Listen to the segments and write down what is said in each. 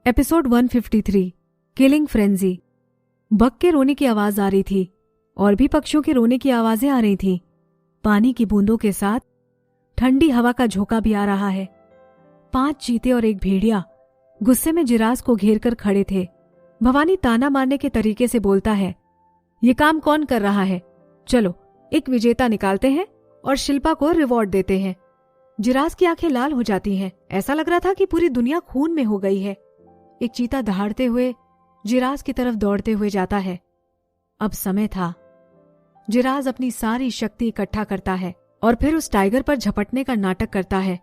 Episode 153 killing frenzy. Bug के रोने की आवाज आ रही थी और भी पक्षियों के रोने की आवाजें आ रही थीं। पानी की बूंदों के साथ ठंडी हवा का झोंका भी आ रहा है। 5 चीते और एक भेड़िया गुस्से में जिरास को घेर कर खड़े थे। भवानी ताना मारने के तरीके से बोलता है, ये काम कौन कर रहा है? चलो एक विजेता निकालते हैं और शिल्पा को रिवॉर्ड देते हैं। जिरास की आंखें लाल हो जाती हैं। ऐसा लग रहा था कि पूरी दुनिया खून में हो गई है। एक चीता दहाड़ते हुए जिरास की तरफ दौड़ते हुए जाता है। अब समय था। जिरास अपनी सारी शक्ति इकट्ठा करता है और फिर उस टाइगर पर झपटने का नाटक करता है।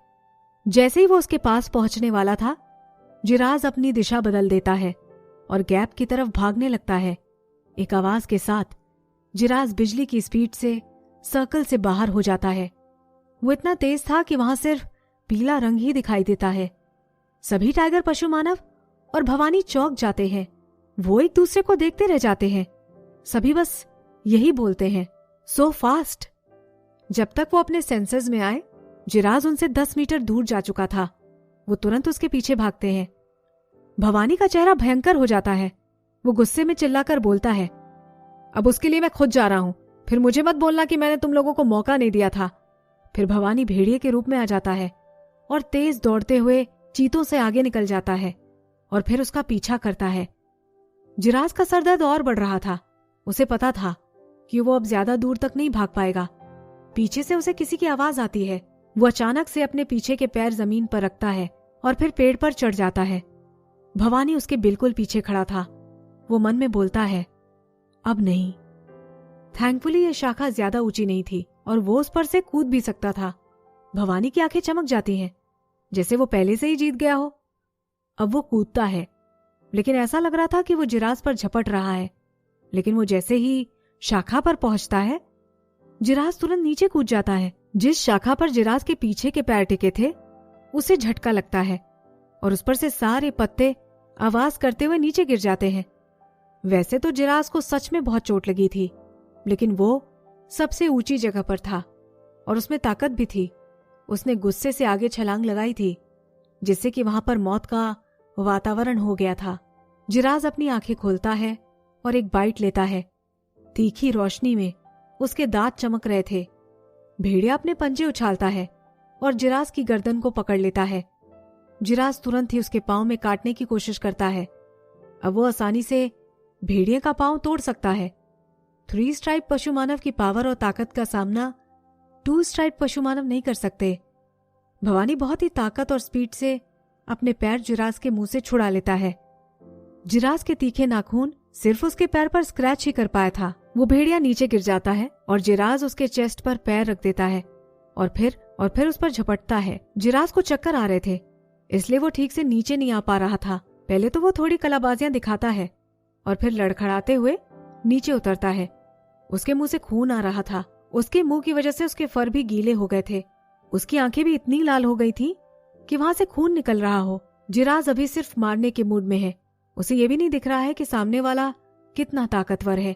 जैसे ही वो उसके पास पहुंचने वाला था, जिरास अपनी दिशा बदल देता है और गैप की तरफ भागने लगता है। एक आवाज के साथ जिरास बिजली की स्पीड से सर्कल से बाहर हो जाता है। वो इतना तेज था कि वहां सिर्फ पीला रंग ही दिखाई देता है। सभी टाइगर पशु मानव और भवानी चौंक जाते हैं। वो एक दूसरे को देखते रह जाते हैं। सभी बस यही बोलते हैं, सो फास्ट। जब तक वो अपने सेंसर्स में आए, जिरास उनसे 10 मीटर दूर जा चुका था। वो तुरंत उसके पीछे भागते हैं। भवानी का चेहरा भयंकर हो जाता है। वो गुस्से में चिल्लाकर बोलता है, अब उसके लिए मैं खुद जा रहा हूं। फिर मुझे मत बोलना कि मैंने तुम लोगों को मौका नहीं दिया था। फिर भवानी भेड़िए के रूप में आ जाता है और तेज दौड़ते हुए चीतों से आगे निकल जाता है और फिर उसका पीछा करता है। जिरास का सरदर्द और बढ़ रहा था। उसे पता था कि वो अब ज्यादा दूर तक नहीं भाग पाएगा। पीछे से उसे किसी की आवाज आती है। वो अचानक से अपने पीछे के पैर जमीन पर रखता है और फिर पेड़ पर चढ़ जाता है। भवानी उसके बिल्कुल पीछे खड़ा था। वो मन में बोलता है, अब नहीं। थैंकफुली ये शाखा ज्यादा ऊंची नहीं थी और वो उस पर से कूद भी सकता था। भवानी की आंखें चमक जाती हैं, जैसे वो पहले से ही जीत गया हो। अब वो कूदता है, लेकिन ऐसा लग रहा था कि वो जिरास पर झपट रहा है। लेकिन वो जैसे ही शाखा पर पहुंचता है, जिरास तुरंत नीचे कूद जाता है। जिस शाखा पर जिरास के पीछे के पैर टिके थे, उसे झटका लगता है और उस पर से सारे पत्ते आवाज करते हुए नीचे गिर जाते हैं। वैसे तो जिरास को सच में बहुत चोट लगी थी, लेकिन वो सबसे ऊंची जगह पर था और उसमें ताकत भी थी। उसने गुस्से से आगे छलांग लगाई थी, जिससे कि वहां पर मौत का वातावरण हो गया था। जिरास अपनी आंखें खोलता है और एक बाइट लेता है। तीखी रोशनी में उसके दांत चमक रहे थे। भेड़िया अपने पंजे उछालता है और जिरास की गर्दन को पकड़ लेता है। जिरास तुरंत ही उसके पांव में काटने की कोशिश करता है। अब वो आसानी से भेड़िए का पांव तोड़ सकता है। 3 स्ट्राइप पशु मानव की पावर और ताकत का सामना 2 स्ट्राइप पशु मानव नहीं कर सकते। भवानी बहुत ही ताकत और स्पीड से अपने पैर जिरास के मुंह से छुड़ा लेता है। जिरास के तीखे नाखून सिर्फ उसके पैर पर स्क्रैच ही कर पाया था। वो भेड़िया नीचे गिर जाता है और जिरास उसके चेस्ट पर पैर रख देता है और फिर उस पर झपटता है। जिरास को चक्कर आ रहे थे, इसलिए वो ठीक से नीचे नहीं आ पा रहा था। पहले तो वो थोड़ी कलाबाजियां दिखाता है और फिर लड़खड़ाते हुए नीचे उतरता है। उसके मुंह से खून आ रहा था। उसके मुंह की वजह से उसके फर भी गीले हो गए थे। उसकी आंखें भी इतनी लाल हो गई थी कि वहां से खून निकल रहा हो। जिरास अभी सिर्फ मारने के मूड में है। उसे ये भी नहीं दिख रहा है कि सामने वाला कितना ताकतवर है।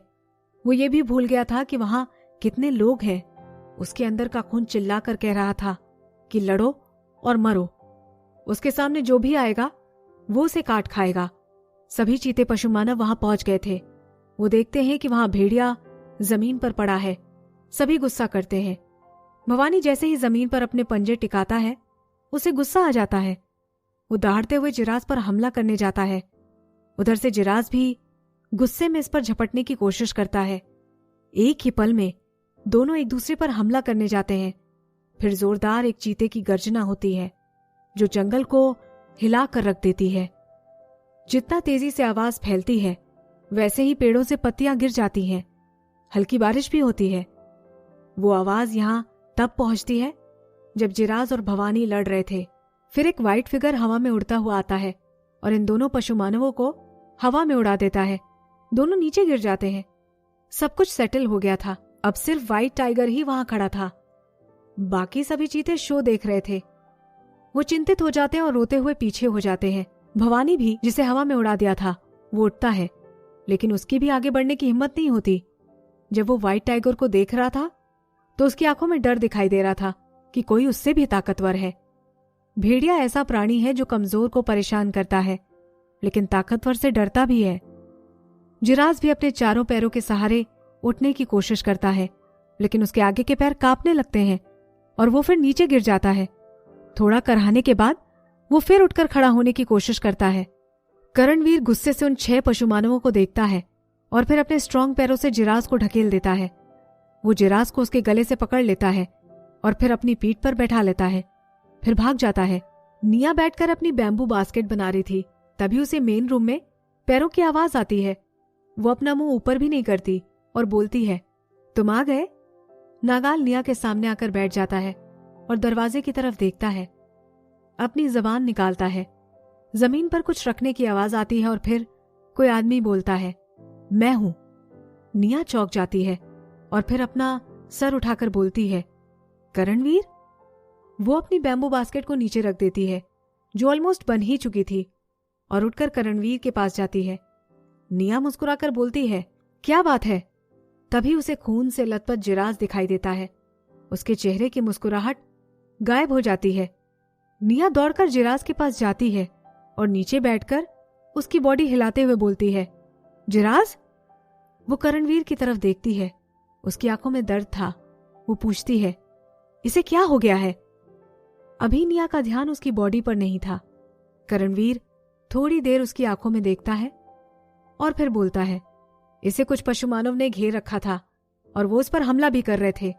वो ये भी भूल गया था कि वहां कितने लोग हैं। उसके अंदर का खून चिल्ला कर कह रहा था कि लड़ो और मरो। उसके सामने जो भी आएगा वो उसे काट खाएगा। सभी चीते पशु मानव वहां पहुंच गए थे। वो देखते हैं कि वहां भेड़िया जमीन पर पड़ा है। सभी गुस्सा करते हैं। भवानी जैसे ही जमीन पर अपने पंजे टिकाता है, उसे गुस्सा आ जाता है। वो दहाड़ते हुए जिरास पर हमला करने जाता है। उधर से जिरास भी गुस्से में इस पर झपटने की कोशिश करता है। एक ही पल में दोनों एक दूसरे पर हमला करने जाते हैं। फिर जोरदार एक चीते की गर्जना होती है, जो जंगल को हिला कर रख देती है। जितना तेजी से आवाज फैलती है, वैसे ही पेड़ों से पत्तियां गिर जाती हैं। हल्की बारिश भी होती है। वो आवाज यहां तब पहुंचती है जब जिरास और भवानी लड़ रहे थे। फिर एक व्हाइट फिगर हवा में उड़ता हुआ आता है और इन दोनों पशु मानवों को हवा में उड़ा देता है। दोनों नीचे गिर जाते हैं। सब कुछ सेटल हो गया था। अब सिर्फ व्हाइट टाइगर ही वहां खड़ा था। बाकी सभी चीते शो देख रहे थे। वो चिंतित हो जाते हैं और रोते हुए पीछे हो जाते हैं। भवानी भी, जिसे हवा में उड़ा दिया था, वो उठता है, लेकिन उसकी भी आगे बढ़ने की हिम्मत नहीं होती। जब वो व्हाइट टाइगर को देख रहा था तो उसकी आंखों में डर दिखाई दे रहा था कि कोई उससे भी ताकतवर है। भेड़िया ऐसा प्राणी है जो कमजोर को परेशान करता है। लेकिन ताकतवर से डरता भी है। जिराज भी अपने चारों पैरों के सहारे उठने की कोशिश करता है, लेकिन उसके आगे के पैर कांपने लगते हैं और वो फिर नीचे गिर जाता है। थोड़ा करहाने के बाद वो फिर उठकर खड़ा होने की कोशिश करता है। करणवीर गुस्से से उन 6 पशु मानवों को देखता है और फिर अपने स्ट्रांग पैरों से जिराज को ढकेल देता है। वो जिराज को उसके गले से पकड़ लेता है और फिर अपनी पीठ पर बैठा लेता है, फिर भाग जाता है। निया बैठकर अपनी बैम्बू बास्केट बना रही थी, तभी उसे मेन रूम में पैरों की आवाज आती है। वो अपना मुंह ऊपर भी नहीं करती और बोलती है, तुम आ गए? नागाल निया के सामने आकर बैठ जाता है और दरवाजे की तरफ देखता है। अपनी जबान निकालता है। जमीन पर कुछ रखने की आवाज आती है और फिर कोई आदमी बोलता है, मैं हूं। निया चौंक जाती है और फिर अपना सर उठाकर बोलती है, करणवीर? वो अपनी बैम्बू बास्केट को नीचे रख देती है, जो ऑलमोस्ट बन ही चुकी थी, और उठकर करणवीर के पास जाती है। निया मुस्कुराकर बोलती है, क्या बात है? तभी उसे खून से लथपथ जिराज दिखाई देता है। उसके चेहरे की मुस्कुराहट गायब हो जाती है। निया दौड़कर जिराज के पास जाती है और नीचे बैठकर उसकी बॉडी हिलाते हुए बोलती है, जिराज? वो करणवीर की तरफ देखती है। उसकी आंखों में दर्द था। वो पूछती है, इसे क्या हो गया है? अभी निया का ध्यान उसकी बॉडी पर नहीं था। करणवीर थोड़ी देर उसकी आंखों में देखता है और फिर बोलता है, इसे कुछ पशु मानव ने घेर रखा था और वो उस पर हमला भी कर रहे थे।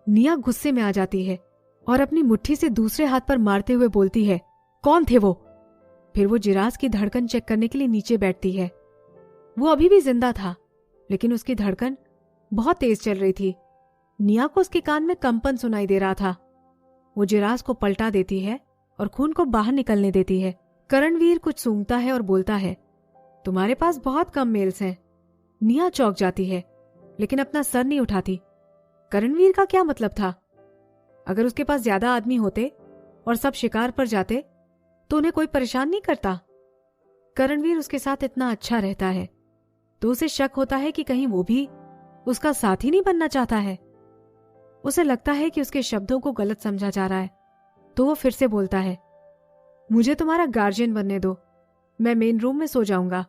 निया गुस्से में आ जाती है और अपनी मुट्ठी से दूसरे हाथ पर मारते हुए बोलती है, कौन थे वो? फिर वो जिराज की धड़कन चेक करने के लिए नीचे बैठती है। वो अभी भी जिंदा था, लेकिन उसकी धड़कन बहुत तेज चल रही थी। निया को उसके कान में कंपन सुनाई दे रहा था। वो जिराज को पलटा देती है और खून को बाहर निकलने देती है। करणवीर कुछ सूंघता है और बोलता है, तुम्हारे पास बहुत कम मेल्स हैं। निया चौंक जाती है, लेकिन अपना सर नहीं उठाती। करणवीर का क्या मतलब था? अगर उसके पास ज्यादा आदमी होते और सब शिकार पर जाते तो उन्हें कोई परेशान नहीं करता। करणवीर उसके साथ इतना अच्छा रहता है तो उसे शक होता है कि कहीं वो भी उसका साथी नहीं बनना चाहता है। उसे लगता है कि उसके शब्दों को गलत समझा जा रहा है, तो वो फिर से बोलता है, मुझे तुम्हारा गार्जियन बनने दो। मैं मेन रूम में सो जाऊंगा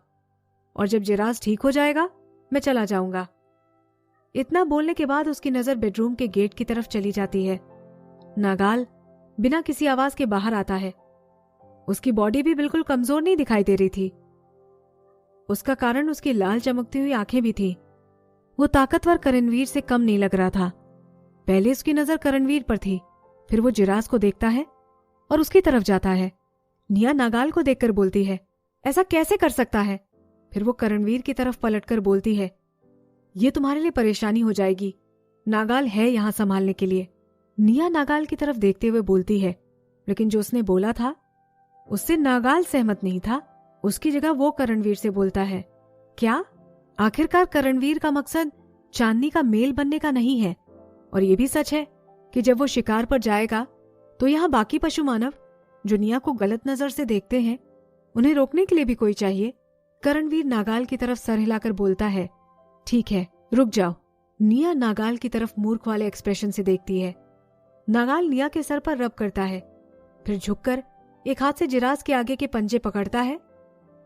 और जब जिराज ठीक हो जाएगा मैं चला जाऊंगा। इतना बोलने के बाद उसकी नजर बेडरूम के गेट की तरफ चली जाती है। नागाल बिना किसी आवाज के बाहर आता है। उसकी बॉडी भी बिल्कुल कमजोर नहीं दिखाई दे रही थी। उसका कारण उसकी लाल चमकती हुई आंखें भी थी। वो ताकतवर करणवीर से कम नहीं लग रहा था। पहले उसकी नजर करणवीर पर थी, फिर वो जिराज को देखता है और उसकी तरफ जाता है। निया नागाल को देखकर बोलती है, ऐसा कैसे कर सकता है? फिर वो करणवीर की तरफ पलटकर बोलती है, ये तुम्हारे लिए परेशानी हो जाएगी। नागाल है यहां संभालने के लिए। निया नागाल की तरफ देखते हुए बोलती है, लेकिन जो उसने बोला था उससे नागाल सहमत नहीं था। उसकी जगह वो करणवीर से बोलता है, क्या? आखिरकार करणवीर का मकसद चांदनी का मेल बनने का नहीं है, और ये भी सच है कि जब वो शिकार पर जाएगा तो यहाँ बाकी पशु मानव जो निया को गलत नजर से देखते हैं, उन्हें रोकने के लिए भी कोई चाहिए। करणवीर नागाल की तरफ सर हिलाकर बोलता है, ठीक है, रुक जाओ। निया नागाल की तरफ मूर्ख वाले एक्सप्रेशन से देखती है। नागाल निया के सर पर रब करता है, फिर झुककर एक हाथ से जिराज के आगे के पंजे पकड़ता है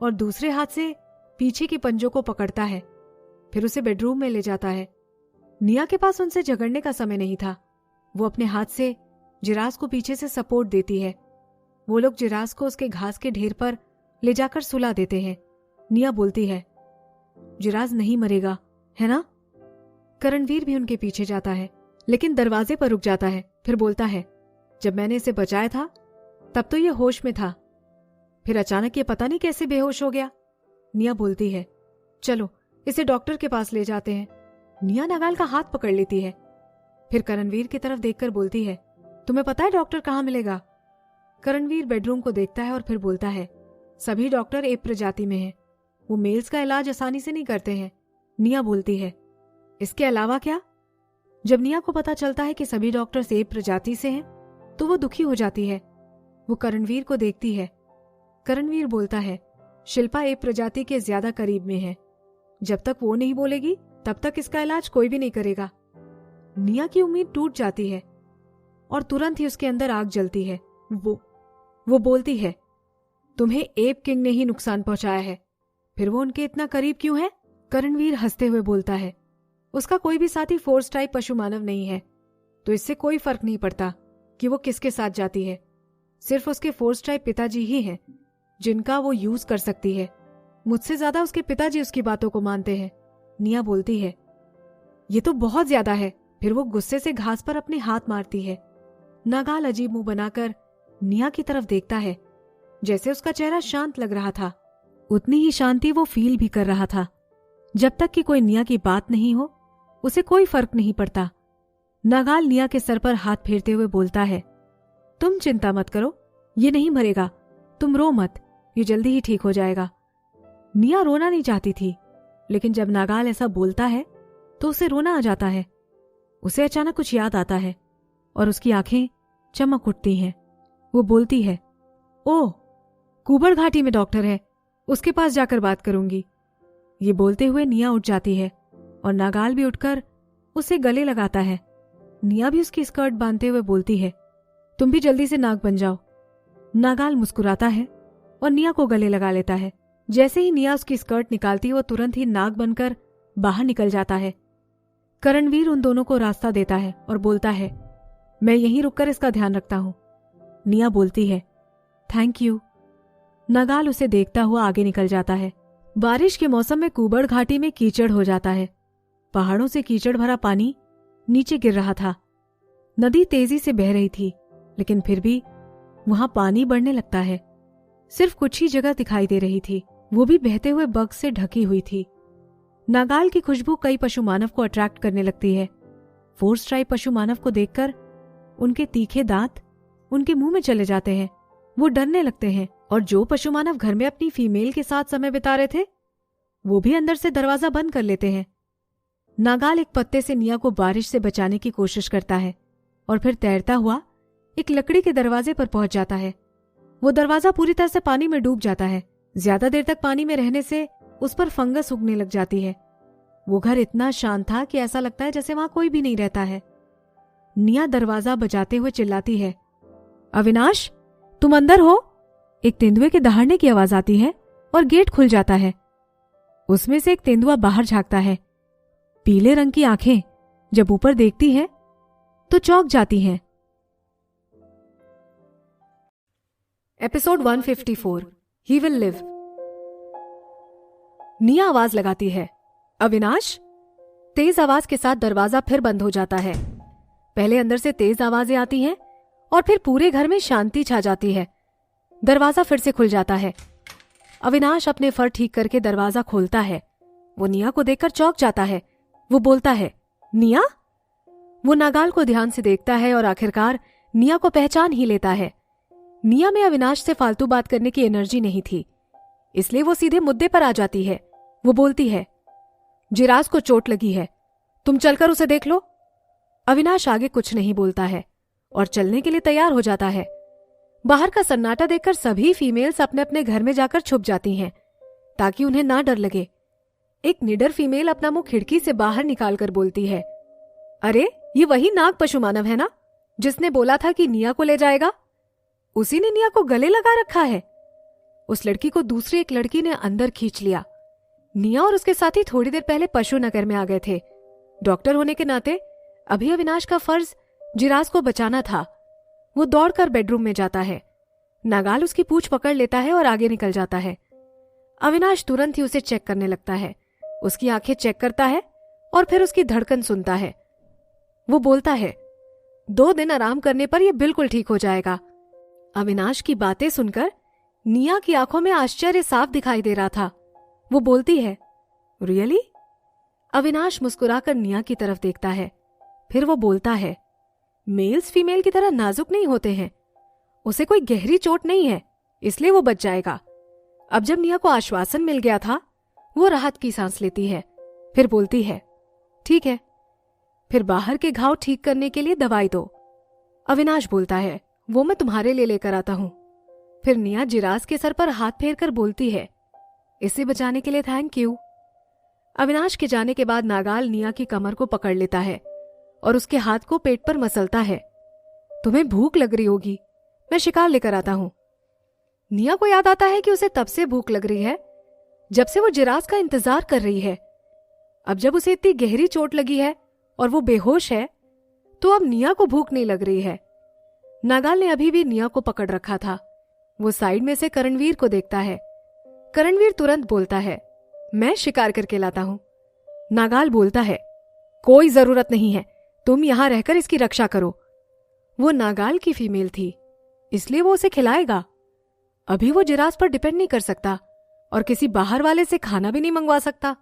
और दूसरे हाथ से पीछे के पंजों को पकड़ता है। फिर उसे बेडरूम में ले जाता है। निया के पास उनसे झगड़ने का समय नहीं था। वो अपने हाथ से जिराज को पीछे से सपोर्ट देती है। वो लोग जिराज को उसके घास के ढेर पर ले जाकर सुला देते हैं। निया बोलती है, जिराज नहीं मरेगा, है ना? करणवीर भी उनके पीछे जाता है, लेकिन दरवाजे पर रुक जाता है। फिर बोलता है, जब मैंने इसे बचाया था तब तो ये होश में था, फिर अचानक ये पता नहीं कैसे बेहोश हो गया। निया बोलती है, चलो इसे डॉक्टर के पास ले जाते हैं। निया नागाल का हाथ पकड़ लेती है, फिर करणवीर की तरफ देखकर बोलती है, तुम्हें पता है डॉक्टर कहाँ मिलेगा? करणवीर बेडरूम को देखता है और फिर बोलता है, सभी डॉक्टर एप प्रजाति में हैं। वो मेल्स का इलाज आसानी से नहीं करते हैं। निया बोलती है, इसके अलावा क्या? जब निया को पता चलता है कि सभी डॉक्टर एप प्रजाति से हैं तो वो दुखी हो जाती है। वो करणवीर को देखती है। करणवीर बोलता है, शिल्पा एप प्रजाति के ज्यादा करीब में है। जब तक वो नहीं बोलेगी तब तक इसका इलाज कोई भी नहीं करेगा। निया की उम्मीद टूट जाती है और तुरंत ही उसके अंदर आग जलती है। वो बोलती है, तुम्हें एप किंग ने ही नुकसान पहुंचाया है, फिर वो उनके इतना करीब क्यों है? करणवीर हंसते हुए बोलता है, उसका कोई भी साथी फोर्स टाइप पशु मानव नहीं है, तो इससे कोई फर्क नहीं पड़ता कि वो किसके साथ जाती है। सिर्फ उसके फोर्स टाइप पिताजी ही हैं जिनका वो यूज कर सकती है। मुझसे ज्यादा उसके पिताजी उसकी बातों को मानते हैं। निया बोलती है, ये तो बहुत ज्यादा है। फिर वो गुस्से से घास पर अपने हाथ मारती है। नागाल अजीब मुंह बनाकर निया की तरफ देखता है। जैसे उसका चेहरा शांत लग रहा था, उतनी ही शांति वो फील भी कर रहा था। जब तक कि कोई निया की बात नहीं हो, उसे कोई फर्क नहीं पड़ता। नागाल निया के सर पर हाथ फेरते हुए बोलता है, तुम चिंता मत करो, ये नहीं मरेगा, तुम रो मत, ये जल्दी ही ठीक हो जाएगा। निया रोना नहीं चाहती थी, लेकिन जब नागाल ऐसा बोलता है तो उसे रोना आ जाता है। उसे अचानक कुछ याद आता है और उसकी आंखें चमक उठती हैं। वो बोलती है, ओह, कुबड़ घाटी में डॉक्टर है, उसके पास जाकर बात करूंगी। ये बोलते हुए निया उठ जाती है और नागाल भी उठकर उसे गले लगाता है। निया भी उसकी स्कर्ट बांधते हुए बोलती है, तुम भी जल्दी से नाग बन जाओ। नागाल मुस्कुराता है और निया को गले लगा लेता है। जैसे ही निया उसकी स्कर्ट निकालती है, वो तुरंत ही नाग बनकर बाहर निकल जाता है। करणवीर उन दोनों को रास्ता देता है और बोलता है, मैं यहीं रुककर इसका ध्यान रखता हूं। निया बोलती है, थैंक यू। नागाल उसे देखता हुआ आगे निकल जाता है। बारिश के मौसम में कुबड़ घाटी में कीचड़ हो जाता है। पहाड़ों से कीचड़ भरा पानी नीचे गिर रहा था। नदी तेजी से बह रही थी, लेकिन फिर भी वहां पानी बढ़ने लगता है। सिर्फ कुछ ही जगह दिखाई दे रही थी, वो भी बहते हुए बग से ढकी हुई थी। नागाल की खुशबू कई पशु मानव को अट्रैक्ट करने लगती है। फोर्स ट्राइब पशु मानव को देखकर उनके तीखे दांत उनके मुंह में चले जाते हैं। वो डरने लगते हैं और जो पशु मानव घर में अपनी फीमेल के साथ समय बिता रहे थे, वो भी अंदर से दरवाजा बंद कर लेते हैं। नागाल एक पत्ते से निया को बारिश से बचाने की कोशिश करता है और फिर तैरता हुआ एक लकड़ी के दरवाजे पर पहुंच जाता है। वो दरवाजा पूरी तरह से पानी में डूब जाता है। ज्यादा देर तक पानी में रहने से उस पर फंगस उगने लग जाती है। वो घर इतना शांत था कि ऐसा लगता है जैसे वहां कोई भी नहीं रहता है। निया दरवाजा बजाते हुए चिल्लाती है, अविनाश, तुम अंदर हो? एक तेंदुए के दहाड़ने की आवाज आती है और गेट खुल जाता है। उसमें से एक तेंदुआ बाहर झांकता है। पीले रंग की आंखें जब ऊपर देखती है तो चौंक जाती हैं। Episode 154, he will live. निया आवाज लगाती है, अविनाश। तेज आवाज के साथ दरवाजा फिर बंद हो जाता है। पहले अंदर से तेज आवाजें आती हैं और फिर पूरे घर में शांति छा जाती है। दरवाजा फिर से खुल जाता है। अविनाश अपने फर ठीक करके दरवाजा खोलता है। वो निया को देखकर चौंक जाता है। वो बोलता है, निया? वो नागाल को ध्यान से देखता है और आखिरकार निया को पहचान ही लेता है। निया में अविनाश से फालतू बात करने की एनर्जी नहीं थी, इसलिए वो सीधे मुद्दे पर आ जाती है। वो बोलती है, जिराज को चोट लगी है, तुम चलकर उसे देख लो। अविनाश आगे कुछ नहीं बोलता है और चलने के लिए तैयार हो जाता है। बाहर का सन्नाटा देखकर सभी फीमेल्स अपने अपने घर में जाकर छुप जाती हैं ताकि उन्हें ना डर लगे। एक निडर फीमेल अपना मुंह खिड़की से बाहर निकालकर बोलती है, अरे, ये वही नाग पशु मानव है ना जिसने बोला था कि निया को ले जाएगा? उसी ने निया को गले लगा रखा है। उस लड़की को दूसरी एक लड़की ने अंदर खींच लिया। निया और उसके साथी थोड़ी देर पहले पशु नगर में आ गए थे। डॉक्टर होने के नाते अभी अविनाश का फर्ज जिराज को बचाना था। वो दौड़कर बेडरूम में जाता है। नागाल उसकी पूंछ पकड़ लेता है और आगे निकल जाता है। अविनाश तुरंत ही उसे चेक करने लगता है। उसकी आंखें चेक करता है और फिर उसकी धड़कन सुनता है। वो बोलता है, 2 दिन आराम करने पर यह बिल्कुल ठीक हो जाएगा। अविनाश की बातें सुनकर निया की आंखों में आश्चर्य साफ दिखाई दे रहा था। वो बोलती है, रियली? अविनाश मुस्कुराकर निया की तरफ देखता है। फिर वो बोलता है, मेल्स फीमेल की तरह नाजुक नहीं होते हैं। उसे कोई गहरी चोट नहीं है, इसलिए वो बच जाएगा। अब जब निया को आश्वासन मिल गया था, वो राहत की सांस लेती है। फिर बोलती है, ठीक है, फिर बाहर के घाव ठीक करने के लिए दवाई दो। अविनाश बोलता है, वो मैं तुम्हारे लिए लेकर आता हूं। फिर निया जिराज के सर पर हाथ फेरकर बोलती है, इसे बचाने के लिए थैंक यू। अविनाश के जाने के बाद नागाल निया की कमर को पकड़ लेता है और उसके हाथ को पेट पर मसलता है। तुम्हें भूख लग रही होगी, मैं शिकार लेकर आता हूं। निया को याद आता है कि उसे तब से भूख लग रही है जब से वो जिराफ का इंतजार कर रही है। अब जब उसे इतनी गहरी चोट लगी है और वो बेहोश है, तो अब निया को भूख नहीं लग रही है। नागाल ने अभी भी निया को पकड़ रखा था। वो साइड में से करणवीर को देखता है। करणवीर तुरंत बोलता है, मैं शिकार करके लाता हूं। नागाल बोलता है, कोई जरूरत नहीं है, तुम यहां रहकर इसकी रक्षा करो। वो नागाल की फीमेल थी, इसलिए वो उसे खिलाएगा। अभी वो जिराफ पर डिपेंड नहीं कर सकता और किसी बाहर वाले से खाना भी नहीं मंगवा सकता।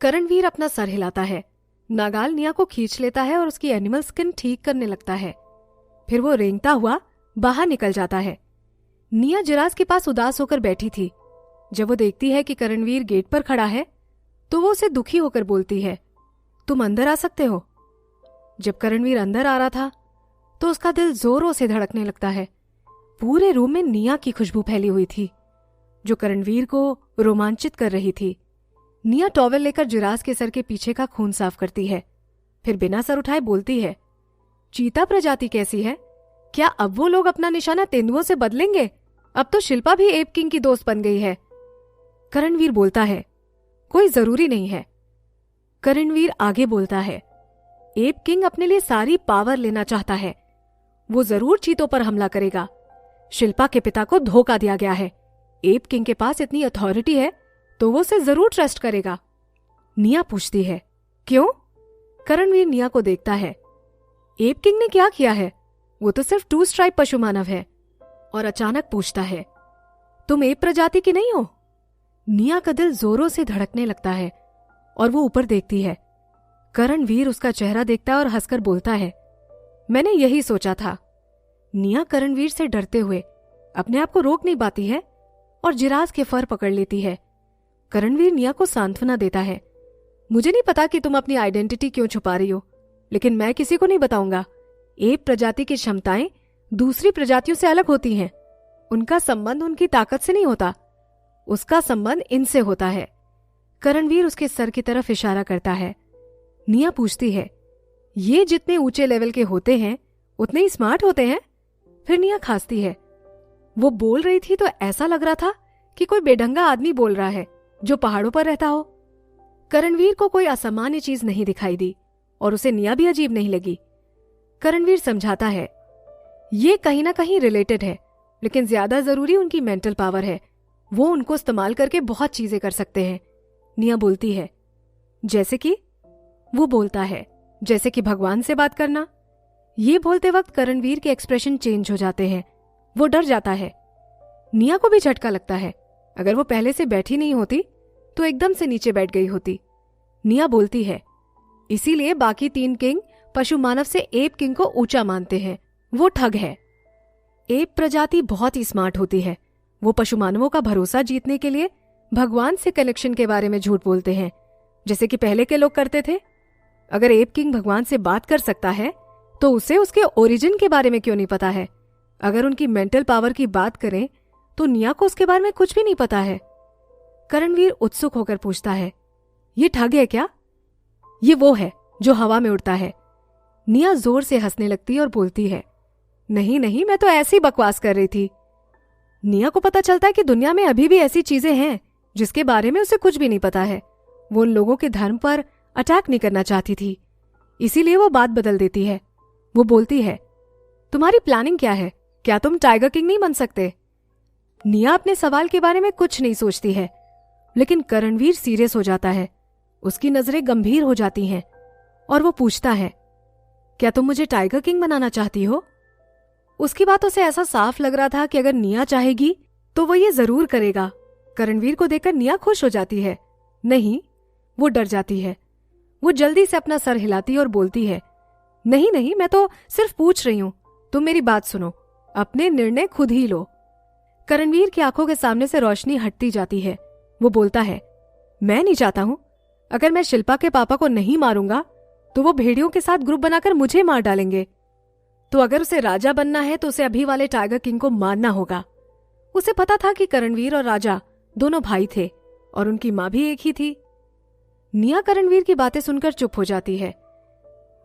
करणवीर अपना सर हिलाता है। नागाल निया को खींच लेता है और उसकी एनिमल स्किन ठीक करने लगता है। फिर वो रेंगता हुआ बाहर निकल जाता है। निया जिराफ के पास उदास होकर बैठी थी। जब वो देखती है कि करणवीर गेट पर खड़ा है, तो वो उसे दुखी होकर बोलती है, तुम अंदर आ सकते हो। जब करणवीर अंदर आ रहा था, तो उसका दिल जोरों से धड़कने लगता है। पूरे रूम में निया की खुशबू फैली हुई थी, जो करणवीर को रोमांचित कर रही थी। निया टॉवेल लेकर जिराफ के सर के पीछे का खून साफ करती है, फिर बिना सर उठाए बोलती है, चीता प्रजाति कैसी है? क्या अब वो लोग अपना निशाना तेंदुओं से बदलेंगे? अब तो शिल्पा भी एप किंग की दोस्त बन गई है। करणवीर बोलता है, कोई जरूरी नहीं है। करणवीर आगे बोलता है, एप किंग अपने लिए सारी पावर लेना चाहता है। वो जरूर चीतों पर हमला करेगा। शिल्पा के पिता को धोखा दिया गया है। एप किंग के पास इतनी अथॉरिटी है तो वो उसे जरूर ट्रस्ट करेगा। निया पूछती है, क्यों? करणवीर निया को देखता है। एप किंग ने क्या किया है? वो तो सिर्फ 2 स्ट्राइप पशु मानव है। और अचानक पूछता है, तुम एप प्रजाति की नहीं हो? निया का दिल जोरों से धड़कने लगता है और वो ऊपर देखती है। करणवीर उसका चेहरा देखता है और हंसकर बोलता है, मैंने यही सोचा था। निया करणवीर से डरते हुए अपने आप को रोक नहीं पाती है और जिराफ के फर पकड़ लेती है। करणवीर निया को सांत्वना देता है, मुझे नहीं पता कि तुम अपनी आइडेंटिटी क्यों छुपा रही हो, लेकिन मैं किसी को नहीं बताऊंगा। एप प्रजाति की क्षमताएं दूसरी प्रजातियों से अलग होती हैं। उनका संबंध उनकी ताकत से नहीं होता, उसका संबंध इनसे होता है। करणवीर उसके सर की तरफ इशारा करता है। निया पूछती है, ये जितने ऊंचे लेवल के होते हैं उतने ही स्मार्ट होते हैं? फिर निया खांसती है। वो बोल रही थी तो ऐसा लग रहा था कि कोई बेढंगा आदमी बोल रहा है जो पहाड़ों पर रहता हो। करणवीर को कोई असामान्य चीज नहीं दिखाई दी और उसे निया भी अजीब नहीं लगी। करणवीर समझाता है, ये कहीं ना कहीं रिलेटेड है, लेकिन ज्यादा जरूरी उनकी मेंटल पावर है। वो उनको इस्तेमाल करके बहुत चीजें कर सकते हैं। निया बोलती है, जैसे कि? वो बोलता है, जैसे कि भगवान से बात करना। ये बोलते वक्त करणवीर के एक्सप्रेशन चेंज हो जाते हैं। वो डर जाता है। निया को भी झटका लगता है। अगर वो पहले से बैठी नहीं होती तो एकदम से नीचे बैठ गई होती। निया बोलती है, इसीलिए बाकी 3 किंग पशु मानव से एप किंग को ऊंचा मानते हैं। वो ठग है। एप प्रजाति बहुत ही स्मार्ट होती है। वो पशु मानवों का भरोसा जीतने के लिए भगवान से कनेक्शन के बारे में झूठ बोलते हैं, जैसे कि पहले के लोग करते थे। अगर एप किंग भगवान से बात कर सकता है तो उसे उसके ओरिजिन के बारे में क्यों नहीं पता है? अगर उनकी मेंटल पावर की बात करें तो निया को उसके बारे में कुछ भी नहीं पता है। करणवीर उत्सुक होकर पूछता है, ये ठग है क्या? ये वो है जो हवा में उड़ता है। निया जोर से हंसने लगती और बोलती है, नहीं नहीं, मैं तो ऐसी बकवास कर रही थी। निया को पता चलता है कि दुनिया में अभी भी ऐसी चीजें हैं जिसके बारे में उसे कुछ भी नहीं पता है। वो उन लोगों के धर्म पर अटैक नहीं करना चाहती थी, इसीलिए वो बात बदल देती है। वो बोलती है, तुम्हारी प्लानिंग क्या है? क्या तुम टाइगर किंग नहीं बन सकते? निया अपने सवाल के बारे में कुछ नहीं सोचती है, लेकिन करणवीर सीरियस हो जाता है। उसकी नजरें गंभीर हो जाती हैं और वो पूछता है, क्या तुम मुझे टाइगर किंग बनाना चाहती हो? उसकी बातों से ऐसा साफ लग रहा था कि अगर निया चाहेगी तो वो ये जरूर करेगा। करणवीर को देखकर निया खुश हो जाती है। नहीं, वो डर जाती है। वो जल्दी से अपना सर हिलाती और बोलती है, नहीं नहीं, मैं तो सिर्फ पूछ रही हूं। तुम मेरी बात सुनो, अपने निर्णय खुद ही लो। करणवीर की आंखों के सामने से रोशनी हटती जाती है। वो बोलता है, मैं नहीं चाहता हूं। अगर मैं शिल्पा के पापा को नहीं मारूंगा तो वो भेड़ियों के साथ ग्रुप बनाकर मुझे मार डालेंगे। तो अगर उसे राजा बनना है तो उसे अभी वाले टाइगर किंग को मारना होगा। उसे पता था कि करणवीर और राजा दोनों भाई थे और उनकी मां भी एक ही थी। निया करणवीर की बातें सुनकर चुप हो जाती है।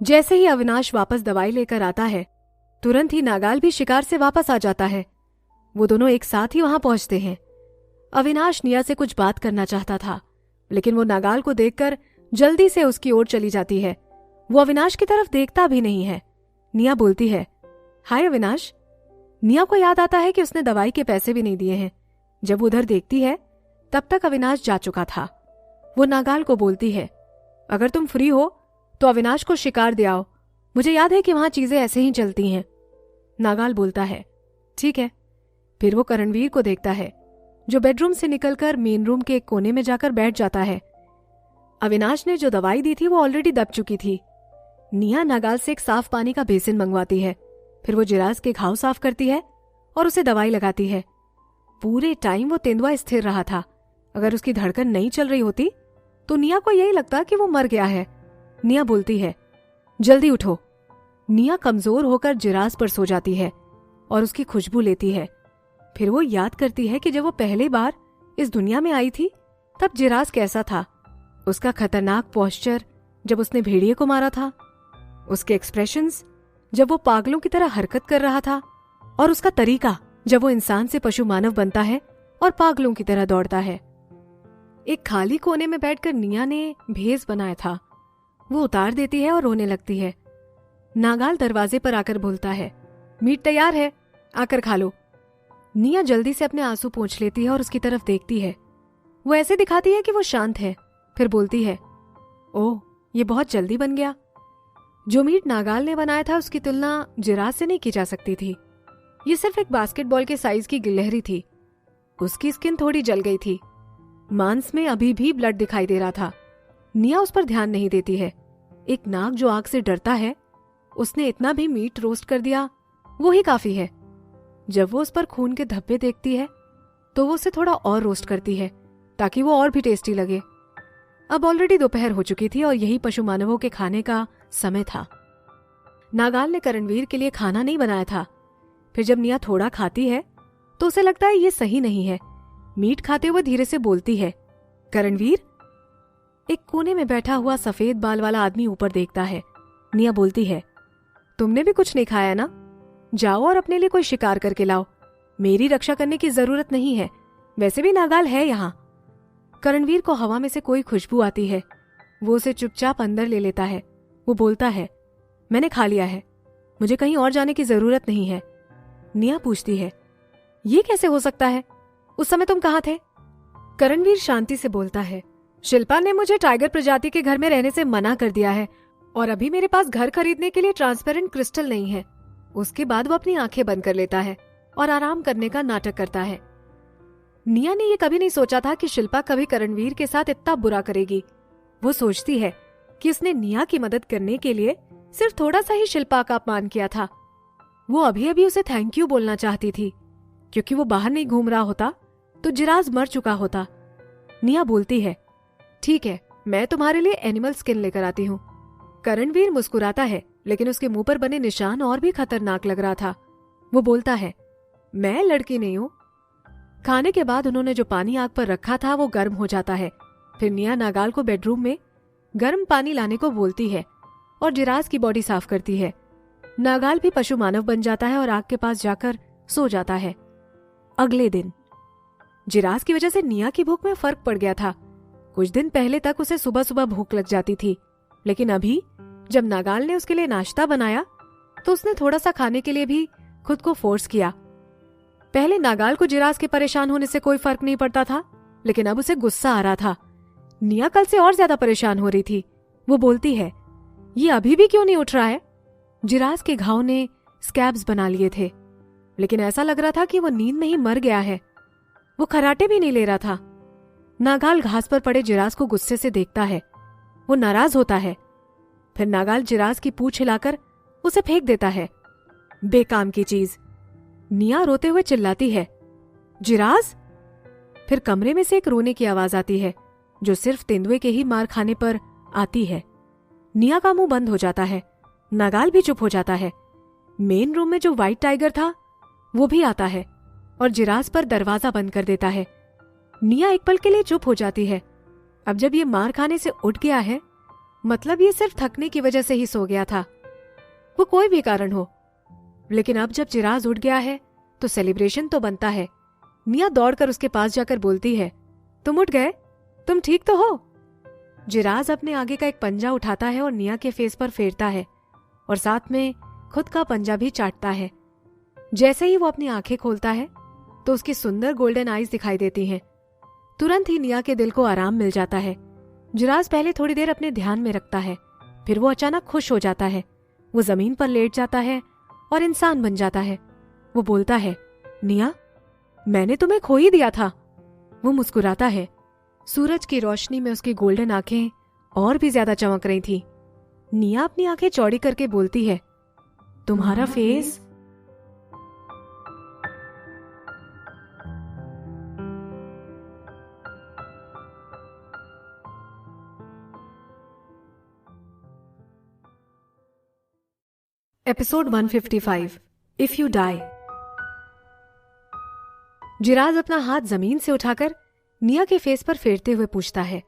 जैसे ही अविनाश वापस दवाई लेकर आता है, तुरंत ही नागाल भी शिकार से वापस आ जाता है। वो दोनों एक साथ ही वहां पहुंचते हैं। अविनाश निया से कुछ बात करना चाहता था, लेकिन वो नागाल को देखकर जल्दी से उसकी ओर चली जाती है। वो अविनाश की तरफ देखता भी नहीं है। निया बोलती है, हाय अविनाश। निया को याद आता है कि उसने दवाई के पैसे भी नहीं दिए हैं। जब वो उधर देखती है तब तक अविनाश जा चुका था। वो नागाल को बोलती है, अगर तुम फ्री हो तो अविनाश को शिकार दे आओ, मुझे याद है कि वहां चीजें ऐसे ही चलती हैं। नागाल बोलता है, ठीक है। फिर वो करणवीर को देखता है, जो बेडरूम से निकलकर मेन रूम के एक कोने में जाकर बैठ जाता है। अविनाश ने जो दवाई दी थी वो ऑलरेडी दब चुकी थी। निया नागाल से एक साफ पानी का बेसिन मंगवाती है। फिर वो जिराज के घाव साफ करती है और उसे दवाई लगाती है। पूरे टाइम वो तेंदुआ स्थिर रहा था। अगर उसकी धड़कन नहीं चल रही होती तो निया को यही लगता कि वो मर गया है। निया बोलती है, जल्दी उठो। निया कमजोर होकर जिराज पर सो जाती है और उसकी खुशबू लेती है। फिर वो याद करती है कि जब वो पहली बार इस दुनिया में आई थी तब जिराज कैसा था। उसका खतरनाक पोस्चर जब उसने भेड़िए को मारा था, उसके एक्सप्रेशंस जब वो पागलों की तरह हरकत कर रहा था, और उसका तरीका जब वो इंसान से पशु मानव बनता है और पागलों की तरह दौड़ता है। एक खाली कोने में बैठकर निया ने भेस बनाया था, वो उतार देती है और रोने लगती है। नागाल दरवाजे पर आकर बोलता है, मीट तैयार है, आकर खा लो। निया जल्दी से अपने आंसू पोंछ लेती है और उसकी तरफ देखती है। वो ऐसे दिखाती है कि वो शांत है। फिर बोलती है, ओह, ये बहुत जल्दी बन गया। जो मीट नागाल ने बनाया था उसकी तुलना जिराज से नहीं की जा सकती थी। ये सिर्फ एक बास्केटबॉल के साइज की गिलहरी थी। उसकी स्किन थोड़ी जल गई थी, मांस में अभी भी ब्लड दिखाई दे रहा था। निया उस पर ध्यान नहीं देती है। एक नाग जो आग से डरता है, उसने इतना भी मीट रोस्ट कर दिया, वो ही काफी है। जब वो उस पर खून के धब्बे देखती है तो वो उसे थोड़ा और रोस्ट करती है ताकि वो और भी टेस्टी लगे। अब ऑलरेडी दोपहर हो चुकी थी और यही पशु मानवों के खाने का समय था। नागाल ने करणवीर के लिए खाना नहीं बनाया था। फिर जब निया थोड़ा खाती है तो उसे लगता है ये सही नहीं है। मीट खाते हुए धीरे से बोलती है, करणवीर। एक कोने में बैठा हुआ सफेद बाल वाला आदमी ऊपर देखता है। निया बोलती है, तुमने भी कुछ नहीं खाया ना? जाओ और अपने लिए कोई शिकार करके लाओ, मेरी रक्षा करने की जरूरत नहीं है, वैसे भी नागाल है यहाँ। करणवीर को हवा में से कोई खुशबू आती है। वो उसे चुपचाप अंदर ले लेता है। वो बोलता है, मैंने खा लिया है, मुझे कहीं और जाने की जरूरत नहीं है। निया पूछती है, ये कैसे हो सकता है? उस समय तुम कहाँ थे? करणवीर शांति से बोलता है, शिल्पा ने मुझे टाइगर प्रजाति के घर में रहने से मना कर दिया है और अभी मेरे पास घर खरीदने के लिए ट्रांसपेरेंट क्रिस्टल नहीं है। उसके बाद वो अपनी आंखें बंद कर लेता है और आराम करने का नाटक करता है। निया ने ये कभी नहीं सोचा था कि शिल्पा कभी करणवीर के साथ इतना बुरा करेगी। वो सोचती है कि उसने निया की मदद करने के लिए सिर्फ थोड़ा सा ही शिल्पा का अपमान किया था। वो अभी अभी उसे थैंक यू बोलना चाहती थी, क्योंकि वो बाहर नहीं घूम रहा होता तो जिराज मर चुका होता। निया बोलती है, ठीक है, मैं तुम्हारे लिए एनिमल स्किन लेकर आती हूँ। करणवीर मुस्कुराता है, लेकिन उसके मुंह पर बने निशान और भी खतरनाक लग रहा था। वो बोलता है, मैं लड़की नहीं हूँ। खाने के बाद उन्होंने जो पानी आग पर रखा था वो गर्म हो जाता है। फिर निया नागाल को बेडरूम में गर्म पानी लाने को बोलती है और जिराज की बॉडी साफ करती है। नागाल भी पशु मानव बन जाता है और आग के पास जाकर सो जाता है। अगले दिन जिराज की वजह से निया की भूख में फर्क पड़ गया था। कुछ दिन पहले तक उसे सुबह सुबह भूख लग जाती थी, लेकिन अभी जब नागाल ने उसके लिए नाश्ता बनाया तो उसने थोड़ा सा खाने के लिए भी खुद को फोर्स किया। पहले नागाल को जिराज के परेशान होने से कोई फर्क नहीं पड़ता था, लेकिन अब उसे गुस्सा आ रहा था। निया कल से और ज्यादा परेशान हो रही थी। वो बोलती है, ये अभी भी क्यों नहीं उठ रहा है? जिराज के घाव ने स्कैब्स बना लिए थे, लेकिन ऐसा लग रहा था कि वो नींद में ही मर गया है। वो खराटे भी नहीं ले रहा था। नागाल घास पर पड़े जिराज को गुस्से से देखता है। वो नाराज होता है। फिर नागाल जिराज की पूंछ हिलाकर उसे फेंक देता है। बेकाम की चीज। निया रोते हुए चिल्लाती है, जिराज। फिर कमरे में से एक रोने की आवाज आती है, जो सिर्फ तेंदुए के ही मार खाने पर आती है। निया का मुंह बंद हो जाता है। नागाल भी चुप हो जाता है। मेन रूम में जो व्हाइट टाइगर था वो भी आता है और जिराज पर दरवाजा बंद कर देता है। निया एक पल के लिए चुप हो जाती है। अब जब ये मार खाने से उठ गया है, मतलब ये सिर्फ थकने की वजह से ही सो गया था। वो कोई भी कारण हो, लेकिन अब जब जिराज उठ गया है तो सेलिब्रेशन तो बनता है। निया दौड़कर उसके पास जाकर बोलती है, तुम उठ गए? तुम ठीक तो हो? जिराज अपने आगे का एक पंजा उठाता है और निया के फेस पर फेरता है और साथ में खुद का पंजा भी चाटता है। जैसे ही वो अपनी आंखें खोलता है तो उसकी सुंदर गोल्डन आईज दिखाई देती हैं। तुरंत ही निया के दिल को आराम मिल जाता है। जिराज पहले थोड़ी देर अपने ध्यान में रखता है, फिर वो अचानक खुश हो जाता है। वो जमीन पर लेट जाता है और इंसान बन जाता है। वो बोलता है, निया, मैंने तुम्हें खो ही दिया था। वो मुस्कुराता है। सूरज की रोशनी में उसकी गोल्डन आंखें और भी ज्यादा चमक रही थी। निया अपनी आंखें चौड़ी करके बोलती है, तुम्हारा face. Episode 155 if you die. जिराज अपना हाथ जमीन से उठाकर निया के फेस पर फेरते हुए पूछता है,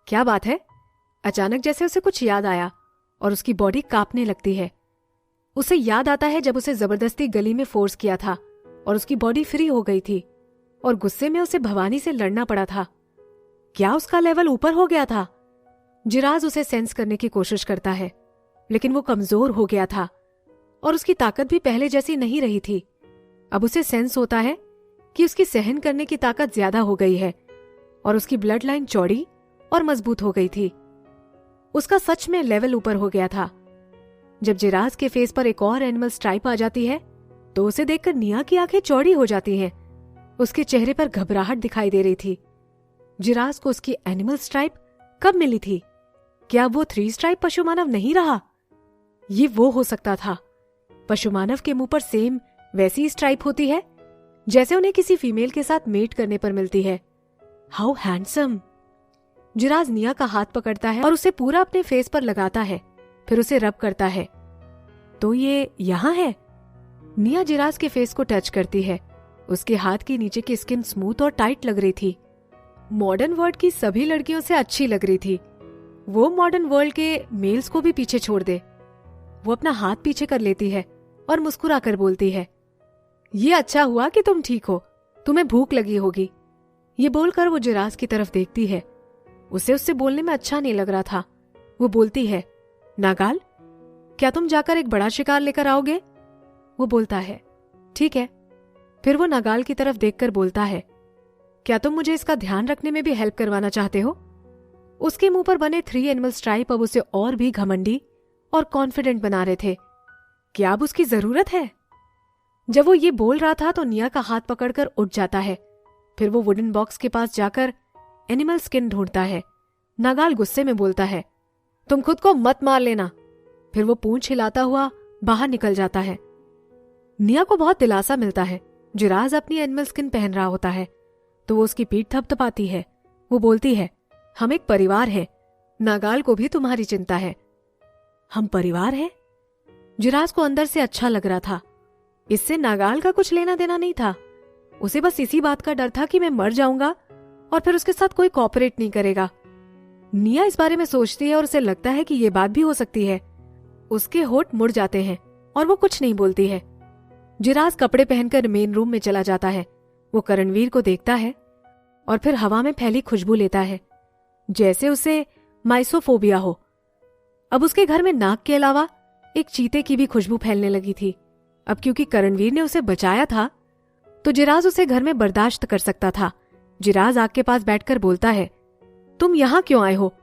क्या बात है? अचानक जैसे उसे कुछ याद आया और उसकी बॉडी कांपने लगती है। उसे याद आता है जब उसे जबरदस्ती गली में फोर्स किया था और उसकी बॉडी फ्री हो गई थी और गुस्से में उसे भवानी से लड़ना पड़ा था। क्या उसका लेवल ऊपर हो गया था? जिराज उसे सेंस करने की कोशिश करता है, लेकिन वो कमजोर हो गया था और उसकी ताकत भी पहले जैसी नहीं रही थी। अब उसे सेंस होता है कि उसकी सहन करने की ताकत ज्यादा हो गई है और उसकी ब्लड लाइन चौड़ी और मजबूत हो गई थी। उसका सच में लेवल ऊपर हो गया था। जब जिराज के फेस पर एक और एनिमल स्ट्राइप आ जाती है तो उसे देखकर निया की आंखें चौड़ी हो जाती हैं। उसके चेहरे पर घबराहट दिखाई दे रही थी। जिराज को उसकी एनिमल स्ट्राइप कब मिली थी? क्या वो 3 स्ट्राइप पशुमानव नहीं रहा? ये वो हो सकता था। पशुमानव के मुंह पर सेम वैसी स्ट्राइप होती है जैसे उन्हें किसी फीमेल के साथ मेट करने पर मिलती है। How handsome. जिराज निया का हाथ पकड़ता है और उसे पूरा अपने फेस पर लगाता है, फिर उसे रब करता है। तो ये यहां है? निया जिराज के फेस को टच करती है। उसके हाथ के नीचे की स्किन स्मूथ और टाइट लग रही थी। मॉडर्न वर्ल्ड की सभी लड़कियों से अच्छी लग रही थी। वो मॉडर्न वर्ल्ड के मेल्स को भी पीछे छोड़ दे। वो अपना हाथ पीछे कर लेती है और मुस्कुराकर बोलती है, ये अच्छा हुआ कि तुम ठीक हो, तुम्हें भूख लगी होगी। ये बोलकर वो जिराज की तरफ देखती है। उसे उससे बोलने में अच्छा नहीं लग रहा था। वो बोलती है, नागाल, क्या तुम जाकर एक बड़ा शिकार लेकर आओगे? वो बोलता है, ठीक है। फिर वो नागाल की तरफ देखकर बोलता है, क्या तुम मुझे इसका ध्यान रखने में भी हेल्प करवाना चाहते हो? उसके मुंह पर बने 3 एनिमल स्ट्राइप अब उसे और भी घमंडी और कॉन्फिडेंट बना रहे थे। क्या अब उसकी जरूरत है? जब वो ये बोल रहा था तो निया का हाथ पकड़कर उठ जाता है। फिर वो वुडन बॉक्स के पास जाकर एनिमल स्किन ढूंढता है। नागाल गुस्से में बोलता है, तुम खुद को मत मार लेना। फिर वो पूंछ हिलाता हुआ बाहर निकल जाता है। निया को बहुत दिलासा मिलता है। जिराज अपनी एनिमल स्किन पहन रहा होता है तो वो उसकी पीठ थपथपाती है। वो बोलती है, हम एक परिवार हैं। नागाल को भी तुम्हारी चिंता है। हम परिवार हैं? जिराज को अंदर से अच्छा लग रहा था। इससे नागाल का कुछ लेना देना नहीं था। उसे बस इसी बात का डर था कि मैं मर जाऊंगा और फिर उसके साथ कोई कोऑपरेट नहीं करेगा। निया इस बारे में सोचती है और उसे लगता है कि ये बात भी हो सकती है। उसके होठ मुड़ जाते हैं और वो कुछ नहीं बोलती है। जिराज कपड़े पहनकर मेन रूम में चला जाता है। वो करणवीर को देखता है और फिर हवा में फैली खुशबू लेता है, जैसे उसे माइसोफोबिया हो। अब उसके घर में नाक के अलावा एक चीते की भी खुशबू फैलने लगी थी। अब क्योंकि करणवीर ने उसे बचाया था तो जिराज उसे घर में बर्दाश्त कर सकता था। जिराज आग के पास बैठकर बोलता है, तुम यहां क्यों आए हो?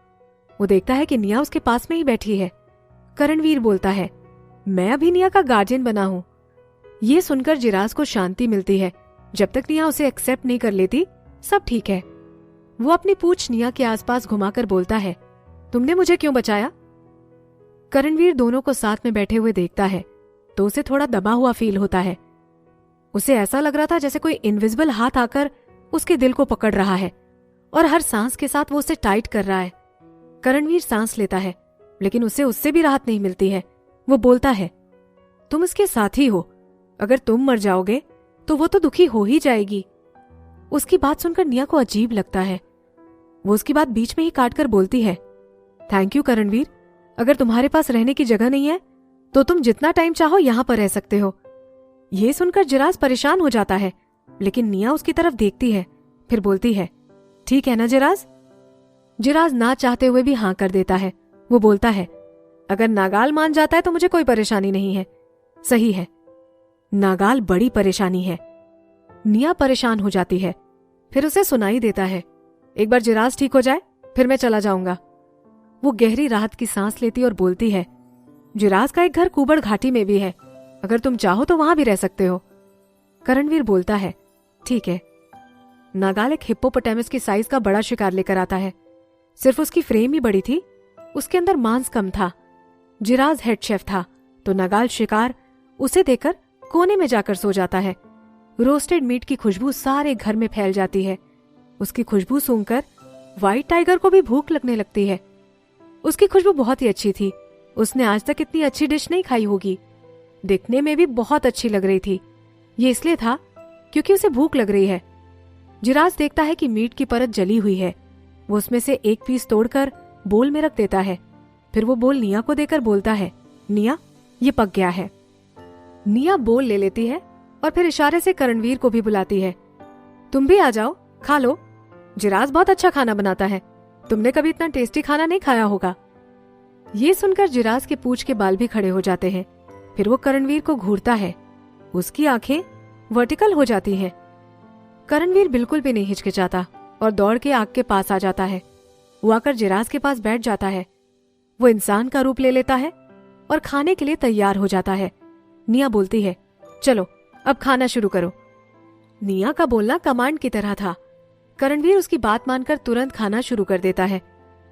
वो देखता है कि निया उसके पास में ही बैठी है। करणवीर बोलता है, मैं अभी निया का गार्जियन बना हूं। ये सुनकर जिराज को शांति मिलती है। जब तक निया उसे एक्सेप्ट नहीं कर लेती सब ठीक है। वो अपनी पूंछ निया के आसपास घुमाकर बोलता है, तुमने मुझे क्यों बचाया? करणवीर दोनों को साथ में बैठे हुए देखता है तो उसे थोड़ा दबा हुआ फील होता है। उसे ऐसा लग रहा था जैसे कोई इनविजिबल हाथ आकर उसके दिल को पकड़ रहा है और हर सांस के साथ वो उसे टाइट कर रहा है। करणवीर सांस लेता है लेकिन उसे उससे भी राहत नहीं मिलती है। वो बोलता है, तुम इसके साथी हो, अगर तुम मर जाओगे तो वो तो दुखी हो ही जाएगी। उसकी बात सुनकर निया को अजीब लगता है। वो उसकी बात बीच में ही काटकर बोलती है, थैंक यू करणवीर, अगर तुम्हारे पास रहने की जगह नहीं है तो तुम जितना टाइम चाहो यहां पर रह सकते हो। ये सुनकर जिराज परेशान हो जाता है, लेकिन निया उसकी तरफ देखती है, फिर बोलती है, ठीक है ना जिराज? जिराज ना चाहते हुए भी हाँ कर देता है। वो बोलता है, अगर नागाल मान जाता है तो मुझे कोई परेशानी नहीं है। सही है, नागाल बड़ी परेशानी है। निया परेशान हो जाती है। फिर उसे सुनाई देता है, एक बार जिराज ठीक हो जाए फिर मैं चला जाऊंगा। वो गहरी राहत की सांस लेती और बोलती है, जिराज का एक घर कुबड़ घाटी में भी है, अगर तुम चाहो तो वहां भी रह सकते हो। करणवीर बोलता है, ठीक है। नागाल एक हिप्पोपोटामस की साइज का बड़ा शिकार लेकर आता है। सिर्फ उसकी फ्रेम ही बड़ी थी, उसके अंदर मांस कम था। जिराज हेड शेफ था, तो नागाल शिकार उसे देकर कोने में जाकर सो जाता है। रोस्टेड मीट की खुशबू सारे घर में फैल जाती है। उसकी खुशबू सूंघकर व्हाइट टाइगर को भी भूख लगने लगती है। उसकी खुशबू बहुत ही अच्छी थी। उसने आज तक इतनी अच्छी डिश नहीं खाई होगी। दिखने में भी बहुत अच्छी लग रही थी। ये इसलिए था क्योंकि उसे भूख लग रही है। जिराज देखता है कि मीट की परत जली हुई है। वो उसमें से एक पीस तोड़कर बोल में रख देता है। फिर वो बोल निया को देकर बोलता है, निया, ये पक गया है। निया बोल ले लेती है और फिर इशारे से करणवीर को भी बुलाती है, तुम भी आ जाओ, खा लो। जिराज बहुत अच्छा खाना बनाता है, तुमने कभी इतना टेस्टी खाना नहीं खाया होगा। ये सुनकर जिराज के पूंछ के बाल भी खड़े हो जाते हैं। फिर वो करणवीर को घूरता है। उसकी आंखें वर्टिकल हो जाती हैं। करणवीर बिल्कुल भी नहीं हिचकिचाता और दौड़ के आग के पास आ जाता है। वो आकर जिराज के पास बैठ जाता है। वो इंसान का रूप ले लेता है और खाने के लिए तैयार हो जाता है। निया बोलती है, चलो अब खाना शुरू करो। निया का बोलना कमांड की तरह था। करणवीर उसकी बात मानकर तुरंत खाना शुरू कर देता है।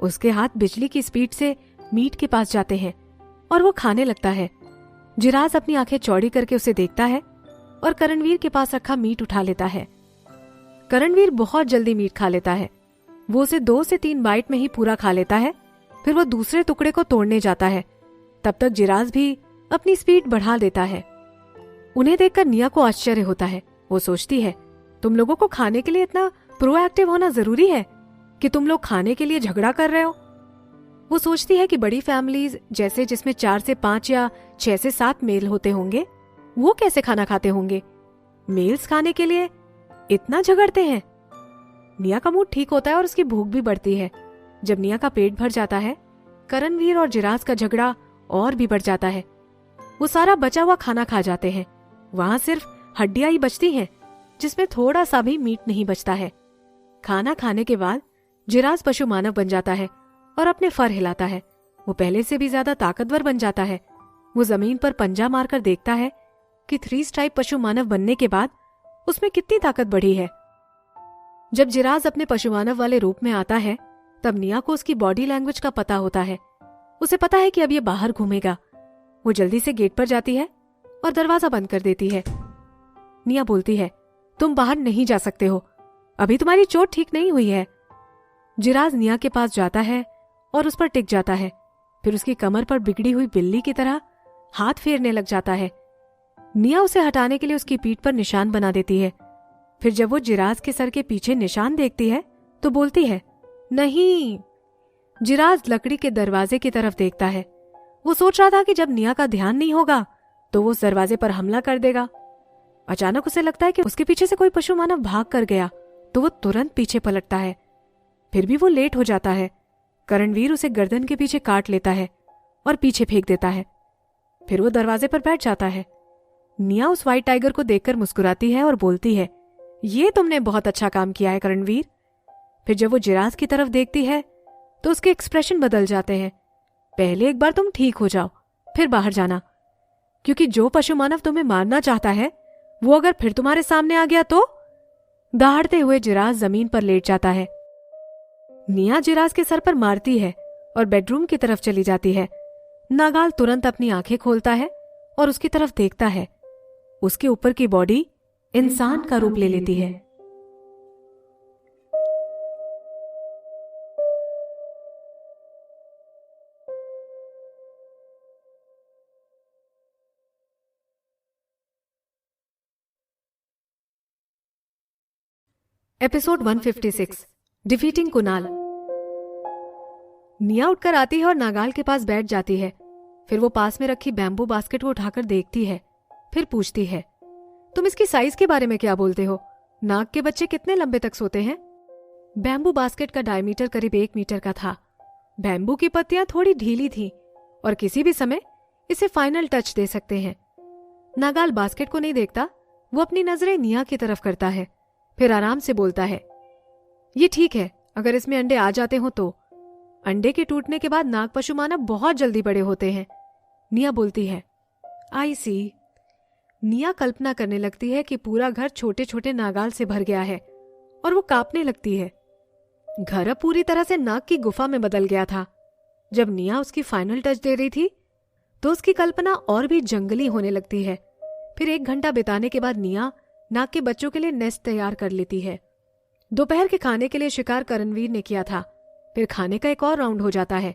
उसके हाथ बिजली की स्पीड से मीट के पास जाते हैं और वो खाने लगता है। जिराज अपनी आंखें चौड़ी करके उसे देखता है और करणवीर के पास रखा मीट उठा लेता है। करणवीर बहुत जल्दी मीट खा लेता है। वो उसे 2 से 3 बाइट में ही पूरा खा लेता है। फिर वो दूसरे टुकड़े को तोड़ने जाता है। तब तक जिराज भी अपनी स्पीड बढ़ा देता है। उन्हें देखकर निया को आश्चर्य होता है। वो सोचती है, तुम लोगों को खाने के लिए इतना प्रोएक्टिव होना जरूरी है कि तुम लोग खाने के लिए झगड़ा कर रहे हो। वो सोचती है कि बड़ी फैमिलीज जैसे जिसमें 4 से 5 या 6 से 7 मेल होते होंगे, वो कैसे खाना खाते होंगे। मेल्स खाने के लिए इतना झगड़ते हैं। निया का मूड ठीक होता है और उसकी भूख भी बढ़ती है। जब निया का पेट भर जाता है, करणवीर और जिराज का झगड़ा और भी बढ़ जाता है। वो सारा बचा हुआ खाना खा जाते हैं। वहां सिर्फ हड्डियां ही बचती हैं, जिसमें थोड़ा सा भी मीट नहीं बचता है। खाना खाने के बाद जिराज पशु मानव बन जाता है और अपने फर हिलाता है। वो पहले से भी ज्यादा ताकतवर बन जाता है। वो जमीन पर पंजा मारकर देखता है कि 3 स्ट्राइप पशु मानव बनने के बाद उसमें कितनी ताकत बढ़ी है। जब जिराज अपने पशु मानव वाले रूप में आता है, तब निया को उसकी बॉडी लैंग्वेज का पता होता है। उसे पता है कि अब ये बाहर घूमेगा। वो जल्दी से गेट पर जाती है और दरवाजा बंद कर देती है। निया बोलती है, तुम बाहर नहीं जा सकते हो, अभी तुम्हारी चोट ठीक नहीं हुई है। जिराज निया के पास जाता है और उस पर टिक जाता है। फिर उसकी कमर पर बिगड़ी हुई बिल्ली की तरह हाथ फेरने लग जाता है। निया उसे हटाने के लिए उसकी पीठ पर निशान बना देती है। फिर जब वो जिराज के सर के पीछे निशान देखती है तो बोलती है, नहीं। जिराज लकड़ी के दरवाजे की तरफ देखता है। वो सोच रहा था कि जब निया का ध्यान नहीं होगा तो वो उस दरवाजे पर हमला कर देगा। अचानक उसे लगता है कि उसके पीछे से कोई पशु मानव भाग कर गया, तो वो तुरंत पीछे पलटता है। फिर भी वो लेट हो जाता है। करणवीर उसे गर्दन के पीछे काट लेता है और पीछे फेंक देता है। फिर वो दरवाजे पर बैठ जाता है। निया उस व्हाइट टाइगर को देखकर मुस्कुराती है और बोलती है, ये तुमने बहुत अच्छा काम किया है करणवीर। फिर जब वो जिराज की तरफ देखती है तो उसके एक्सप्रेशन बदल जाते हैं। पहले एक बार तुम ठीक हो जाओ, फिर बाहर जाना, क्योंकि जो पशु मानव तुम्हें मारना चाहता है वो अगर फिर तुम्हारे सामने आ गया तो। दहाड़ते हुए जिराज जमीन पर लेट जाता है। निया जिराज के सर पर मारती है और बेडरूम की तरफ चली जाती है। नागाल तुरंत अपनी आंखें खोलता है और उसकी तरफ देखता है। उसके ऊपर की बॉडी इंसान का रूप ले लेती है। Episode 156, defeating Kunal. निया उठकर आती है और नागाल के पास बैठ जाती है। फिर वो पास में रखी बैम्बू बास्केट को उठाकर देखती है। फिर पूछती है, तुम इसकी साइज के बारे में क्या बोलते हो? नाग के बच्चे कितने लंबे तक सोते हैं? बैम्बू बास्केट का डायमीटर करीब 1 मीटर का था। बैम्बू की पत्तियां थोड़ी ढीली थीं और किसी भी समय इसे फाइनल टच दे सकते हैं। नागाल बास्केट को नहीं देखता, वो अपनी नजरें निया की तरफ करता है, फिर आराम से बोलता है, ये ठीक है अगर इसमें अंडे आ जाते हो तो। अंडे के टूटने के बाद नाग पशु मानव बहुत जल्दी बड़े होते हैं। निया बोलती है, आई सी। निया कल्पना करने लगती है कि पूरा घर छोटे छोटे नागाल से भर गया है और वो कांपने लगती है। घर अब पूरी तरह से नाग की गुफा में बदल गया था। जब निया उसकी फाइनल टच दे रही थी तो उसकी कल्पना और भी जंगली होने लगती है। फिर 1 घंटा बिताने के बाद निया नाग के बच्चों के लिए नेस्ट तैयार कर लेती है। दोपहर के खाने के लिए शिकार करणवीर ने किया था। फिर खाने का एक और राउंड हो जाता है।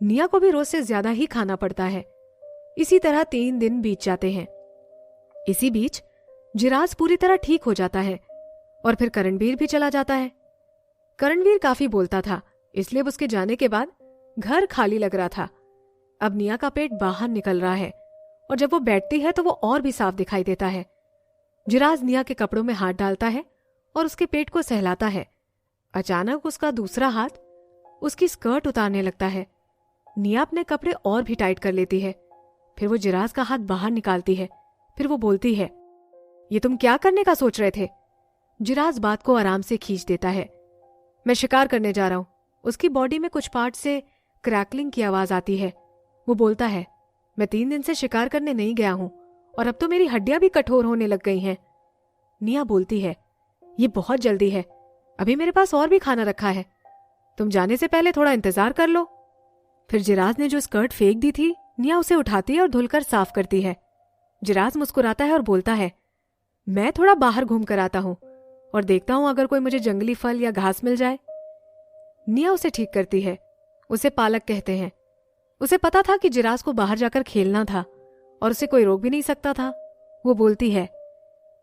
निया को भी रोज से ज्यादा ही खाना पड़ता है। इसी तरह 3 दिन बीत जाते हैं। इसी बीच जिराज पूरी तरह ठीक हो जाता है और फिर करणवीर भी चला जाता है। करणवीर काफी बोलता था, इसलिए उसके जाने के बाद घर खाली लग रहा था। अब निया का पेट बाहर निकल रहा है और जब वो बैठती है तो वो और भी साफ दिखाई देता है। जिराज निया के कपड़ों में हाथ डालता है और उसके पेट को सहलाता है। अचानक उसका दूसरा हाथ उसकी स्कर्ट उतारने लगता है। निया अपने कपड़े और भी टाइट कर लेती है। फिर वो जिराज का हाथ बाहर निकालती है। फिर वो बोलती है, ये तुम क्या करने का सोच रहे थे? जिराज बात को आराम से खींच देता है। मैं शिकार करने जा रहा हूं। उसकी बॉडी में कुछ पार्ट से क्रैकलिंग की आवाज आती है। वो बोलता है, मैं 3 दिन से शिकार करने नहीं गया हूं और अब तो मेरी हड्डियां भी कठोर होने लग गई हैं। निया बोलती है, ये बहुत जल्दी है, अभी मेरे पास और भी खाना रखा है, तुम जाने से पहले थोड़ा इंतजार कर लो। फिर जिराज ने जो स्कर्ट फेंक दी थी, निया उसे उठाती है और धुलकर साफ करती है। जिराज मुस्कुराता है और बोलता है, मैं थोड़ा बाहर घूम कर आता हूं और देखता हूं अगर कोई मुझे जंगली फल या घास मिल जाए। निया उसे ठीक करती है। उसे पालक कहते हैं। उसे पता था कि जिराज को बाहर जाकर खेलना था और उसे कोई रोक भी नहीं सकता था। वो बोलती है,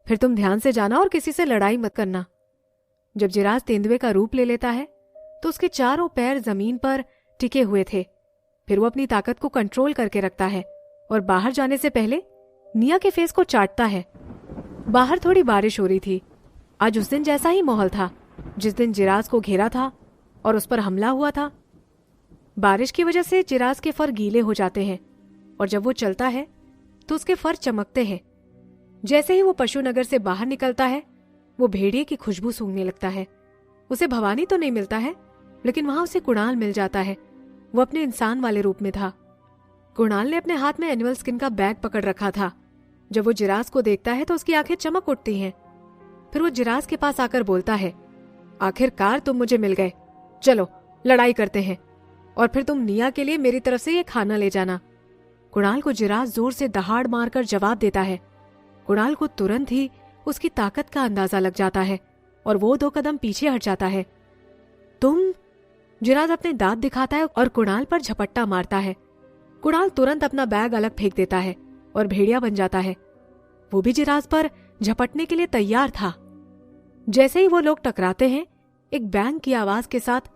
फिर तुम ध्यान से जाना और किसी से लड़ाई मत करना। जब जिराज तेंदुए का रूप ले लेता है तो उसके चारों पैर जमीन पर टिके हुए थे। फिर वो अपनी ताकत को कंट्रोल करके रखता है और बाहर जाने से पहले निया के फेस को चाटता है। बाहर थोड़ी बारिश हो रही थी। आज उस दिन जैसा ही माहौल था जिस दिन जिराज को घेरा था और उस पर हमला हुआ था। बारिश की वजह से जिराज के फर गीले हो जाते हैं और जब वो चलता है तो उसके फर चमकते हैं। जैसे ही वो पशुनगर से बाहर निकलता है वो भेड़िए की खुशबू सूंघने लगता है। उसे भवानी तो नहीं मिलता है, लेकिन वहां उसे कुणाल मिल जाता है। वो अपने इंसान वाले रूप में था। कुणाल ने अपने हाथ में एनिमल स्किन का बैग पकड़ रखा था। जब वो जिराज को देखता है तो उसकी आंखें चमक उठती हैं। फिर वो जिराज के पास आकर बोलता है, आखिरकार तुम मुझे मिल गए, चलो लड़ाई करते हैं और फिर तुम निया के लिए मेरी तरफ से ये खाना ले जाना। कुणाल को जिराज जोर से दहाड़ मारकर जवाब देता है। कुणाल को तुरंत ही उसकी ताकत का अंदाजा लग जाता है और वो 2 कदम पीछे हट जाता है। तुम? जिराज अपने दांत दिखाता है और कुणाल पर झपट्टा मारता है। कुणाल तुरंत अपना बैग अलग फेंक देता है और भेड़िया बन जाता है। वो भी जिराज पर झपटने के लिए तैयार था। जैसे ही वो लोग टकराते हैं, एक बैंग की आवाज के साथ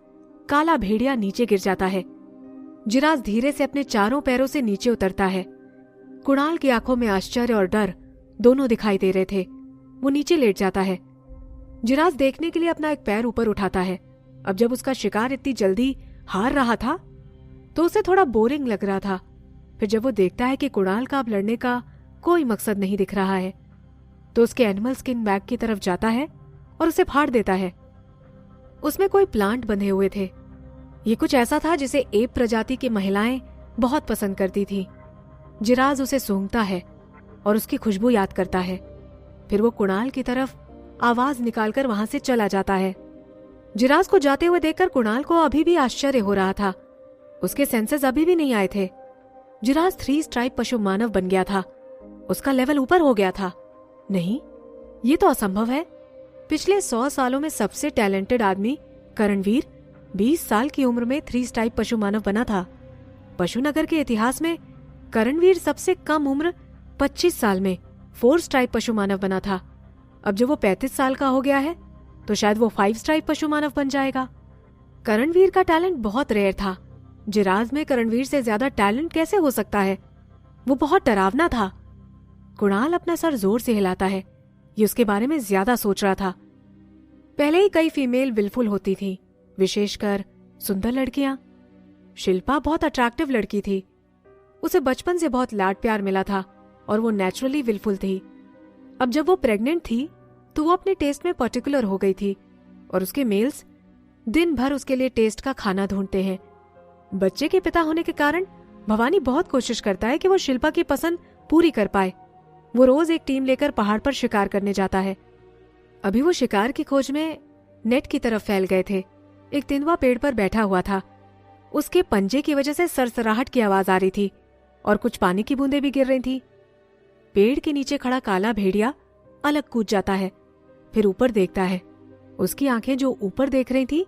काला भेड़िया नीचे गिर जाता है। जिराज धीरे से अपने चारों पैरों से नीचे उतरता है। कुणाल की आंखों में आश्चर्य और डर दोनों दिखाई दे रहे थे। वो नीचे लेट जाता है। जिराज देखने के लिए अपना एक पैर ऊपर उठाता है। अब जब उसका शिकार इतनी जल्दी हार रहा था तो उसे थोड़ा बोरिंग लग रहा था। फिर जब वो देखता है कि कुणाल का अब लड़ने का कोई मकसद नहीं दिख रहा है तो उसके एनिमल स्किन बैग की तरफ जाता है और उसे फाड़ देता है। उसमें कोई प्लांट बंधे हुए थे। ये कुछ ऐसा था जिसे एप प्रजाति की महिलाएं बहुत पसंद करती थी। जिराज उसे सूंघता है और उसकी खुशबू याद करता है। फिर वो कुणाल की तरफ आवाज निकालकर वहां से चला जाता है। जिराज को जाते हुए देखकर कुणाल को अभी भी आश्चर्य हो रहा था। उसके सेंसेस अभी भी नहीं आए थे। जिराज 3 स्ट्राइप पशु मानव बन गया था। उसका लेवल ऊपर हो गया था। नहीं, ये तो असंभव है। पिछले 100 सालों में सबसे टैलेंटेड आदमी करणवीर 20 साल की उम्र में 3 स्ट्राइप पशु मानव बना था। पशुनगर के इतिहास में करणवीर सबसे कम उम्र 25 साल में 4 स्ट्राइप पशु मानव बना था। अब जब वो 35 साल का हो गया है तो शायद वो 5 स्ट्राइप पशु मानव बन जाएगा। करणवीर का टैलेंट बहुत रेयर था। जिराज में करणवीर से ज्यादा टैलेंट कैसे हो सकता है? वो बहुत डरावना था। कुणाल अपना सर जोर से हिलाता है। ये उसके बारे में ज्यादा सोच रहा था। पहले ही कई फीमेल विलफुल होती थी, विशेषकर सुंदर लड़कियां। शिल्पा बहुत अट्रैक्टिव लड़की थी। उसे बचपन से बहुत लाड प्यार मिला था और वो नेचुरली विलफुल थी। अब जब वो प्रेग्नेंट थी तो वो अपने टेस्ट में पर्टिकुलर हो गई थी और उसके मेल्स दिन भर उसके लिए टेस्ट का खाना ढूंढते हैं। बच्चे के पिता होने के कारण भवानी बहुत कोशिश करता है कि वो शिल्पा की पसंद पूरी कर पाए। वो रोज एक टीम लेकर पहाड़ पर शिकार करने जाता है। अभी वो शिकार की खोज में नेट की तरफ फैल गए थे। एक तेंदुआ पेड़ पर बैठा हुआ था। उसके पंजे की वजह से सरसराहट की आवाज आ रही थी और कुछ पानी की बूंदें भी गिर रही थी। पेड़ के नीचे खड़ा काला भेड़िया अलग कूद जाता है, फिर ऊपर देखता है। उसकी आंखें जो ऊपर देख रही थी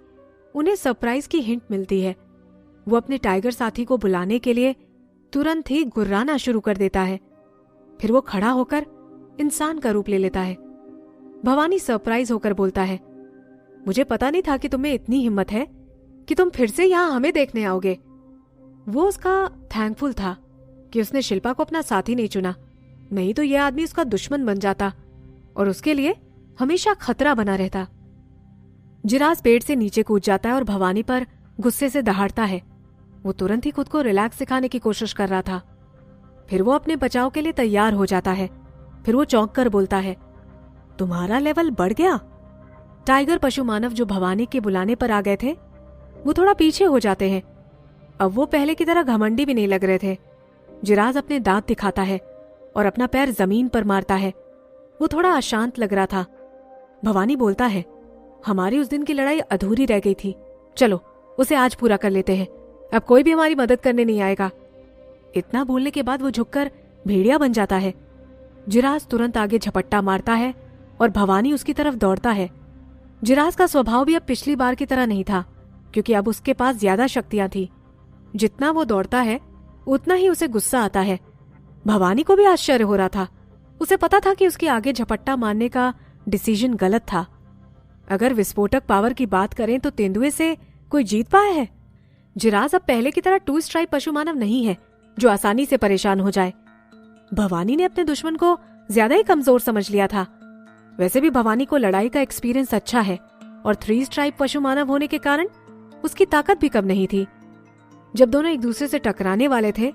उन्हें सरप्राइज की हिंट मिलती है। वो अपने टाइगर साथी को बुलाने के लिए तुरंत ही गुर्राना शुरू कर देता है। फिर वो खड़ा होकर इंसान का रूप ले लेता है। भवानी सरप्राइज होकर बोलता है, मुझे पता नहीं था कि तुम्हें इतनी हिम्मत है कि तुम फिर से यहां हमें देखने आओगे। वो उसका थैंकफुल था कि उसने शिल्पा को अपना साथी नहीं चुना, नहीं तो यह आदमी उसका दुश्मन बन जाता और उसके लिए हमेशा खतरा बना रहता। जिरास पेड़ से नीचे कूद जाता है और भवानी पर गुस्से से दहाड़ता है। वो तुरंत ही खुद को रिलैक्स सिखाने की कोशिश कर रहा था। फिर वो अपने बचाव के लिए तैयार हो जाता है। फिर वो चौंक कर बोलता है, तुम्हारा लेवल बढ़ गया। टाइगर पशु मानव जो भवानी के बुलाने पर आ गए थे वो थोड़ा पीछे हो जाते हैं। अब वो पहले की तरह घमंडी भी नहीं लग रहे थे। जिराज अपने दांत दिखाता है और अपना पैर जमीन पर मारता है। वो थोड़ा अशांत लग रहा था। भवानी बोलता है, हमारी उस दिन की लड़ाई अधूरी रह गई थी, चलो उसे आज पूरा कर लेते हैं। अब कोई भी हमारी मदद करने नहीं आएगा। इतना बोलने के बाद वो झुककर भेड़िया बन जाता है। जिराज तुरंत आगे झपट्टा मारता है और भवानी उसकी तरफ दौड़ता है। जिराज का स्वभाव भी अब पिछली बार की तरह नहीं था, क्योंकि अब उसके पास ज्यादा शक्तियां थी। जितना वो दौड़ता है उतना ही उसे गुस्सा आता है। भवानी को भी आश्चर्य हो रहा था। उसे पता था कि उसके आगे झपट्टा मारने का डिसीजन गलत था। अगर विस्फोटक पावर की बात करें तो तेंदुए से कोई जीत पाया है? जिराज अब पहले की तरह 2 स्ट्राइक पशु मानव नहीं है जो आसानी से परेशान हो जाए। भवानी ने अपने दुश्मन को ज्यादा ही कमजोर समझ लिया था। वैसे भी भवानी को लड़ाई का एक्सपीरियंस अच्छा है और 3 स्ट्राइक पशु मानव होने के कारण उसकी ताकत भी कम नहीं थी। जब दोनों एक दूसरे से टकराने वाले थे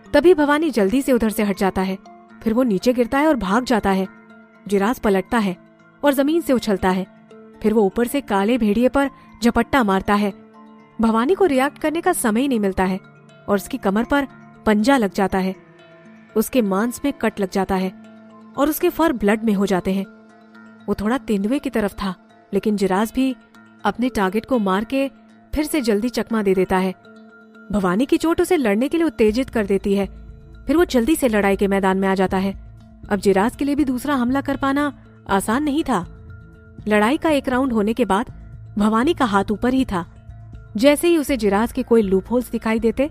तभी भवानी जल्दी से उधर से हट जाता है। फिर वो नीचे गिरता है और भाग जाता है। जिराज पलटता है और जमीन से उछलता है। फिर वो ऊपर से काले भेड़िए पर झपट्टा मारता है। भवानी को रिएक्ट करने का समय ही नहीं मिलता है और उसकी कमर पर पंजा लग जाता है। उसके मांस में कट लग जाता है और उसके फर ब्लड में हो जाते हैं। वो थोड़ा तेंदुए की तरफ था, लेकिन जिराज भी अपने टारगेट को मार के फिर से जल्दी चकमा दे देता है। भवानी की चोट उसे लड़ने के लिए उत्तेजित कर देती है। फिर वो जल्दी से लड़ाई के मैदान में आ जाता है। अब जिराज के लिए भी दूसरा हमला कर पाना आसान नहीं था। लड़ाई का एक राउंड होने के बाद भवानी का हाथ ऊपर ही था। जैसे ही उसे जिराज के कोई लूपहोल्स दिखाई देते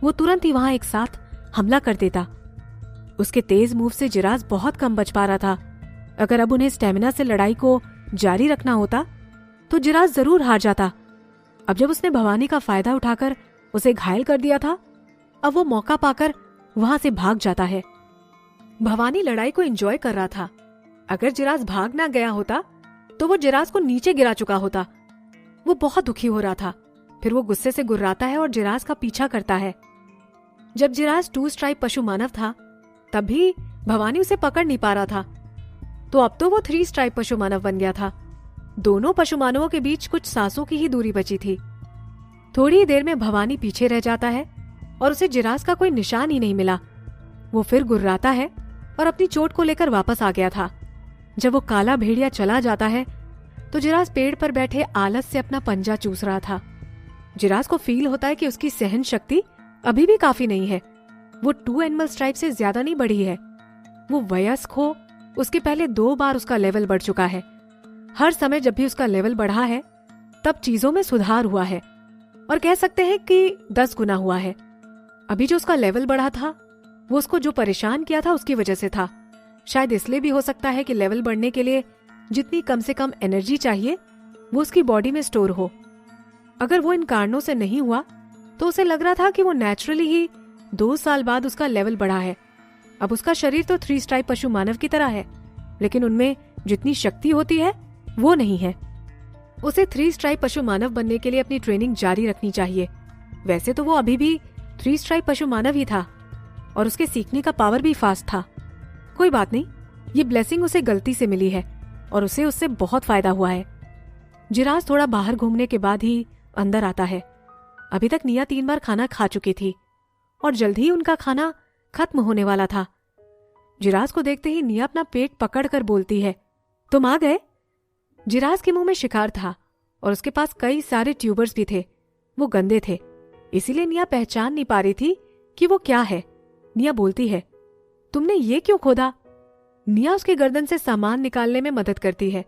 वो तुरंत ही वहां एक साथ हमला कर देता। उसके तेज मूव से जिराज बहुत कम बच पा रहा था। अगर अब उन्हें स्टेमिना से लड़ाई को जारी रखना होता तो जिराज जरूर हार जाता। अब जब उसने भवानी का फायदा उठाकर उसे घायल कर दिया था, अब वो मौका पाकर वहां से भाग जाता है। भवानी लड़ाई को एंजॉय कर रहा था। अगर जिराज भाग ना गया होता तो वो जिराज को नीचे गिरा चुका होता। वो बहुत दुखी हो रहा था। फिर वो गुस्से से गुर्राता है और जिराज का पीछा करता है। जब जिराज 2 स्ट्राइक पशु मानव था तब भी भवानी उसे पकड़ नहीं पा रहा था, तो अब तो वो 3 स्ट्राइक पशु मानव बन गया था। दोनों पशु मानवों के बीच कुछ सांसों की ही दूरी बची थी। थोड़ी ही देर में भवानी पीछे रह जाता है और उसे जिराज का कोई निशान ही नहीं मिला। वो फिर गुर्राता है और अपनी चोट को लेकर वापस आ गया था। जब वो काला भेड़िया चला जाता है तो जिराज पेड़ पर बैठे आलस से अपना पंजा चूस रहा था। जिराज को फील होता है कि उसकी सहन शक्ति अभी भी काफी नहीं है। वो 2 एनिमल स्ट्राइप से ज्यादा नहीं बढ़ी है। वो वयस्क हो उसके पहले 2 बार उसका लेवल बढ़ चुका है। हर समय जब भी उसका लेवल बढ़ा है तब चीजों में सुधार हुआ है और कह सकते हैं कि 10 गुना हुआ है। अभी जो उसका लेवल बढ़ा था वो उसको जो परेशान किया था उसकी वजह से था। शायद इसलिए भी हो सकता है कि लेवल बढ़ने के लिए जितनी कम से कम एनर्जी चाहिए वो उसकी बॉडी में स्टोर हो। अगर वो इन कारणों से नहीं हुआ तो उसे लग रहा था कि वो नेचुरली ही 2 साल बाद उसका लेवल बढ़ा है। अब उसका शरीर तो 3 स्ट्राइप पशु मानव की तरह है, लेकिन उनमें जितनी शक्ति होती है वो नहीं है। उसे 3 स्ट्राइप पशु मानव बनने के लिए अपनी ट्रेनिंग जारी रखनी चाहिए। वैसे तो वो अभी भी 3 स्ट्राइप पशु मानव ही था और उसके सीखने का पावर भी फास्ट था। कोई बात नहीं, ये ब्लेसिंग उसे गलती से मिली है और उसे उससे बहुत फायदा हुआ है। जिराज थोड़ा बाहर घूमने के बाद ही अंदर आता है। अभी तक निया 3 बार खाना खा चुकी थी और जल्द ही उनका खाना खत्म होने वाला था। जिराज को देखते ही निया अपना पेट पकड़कर बोलती है, तुम आ गए? जिराज के मुंह में शिकार था और उसके पास कई सारे ट्यूबर्स भी थे। वो गंदे थे, इसीलिए निया पहचान नहीं पा रही थी कि वो क्या है। निया बोलती है, तुमने ये क्यों खोदा? निया उसके गर्दन से सामान निकालने में मदद करती है।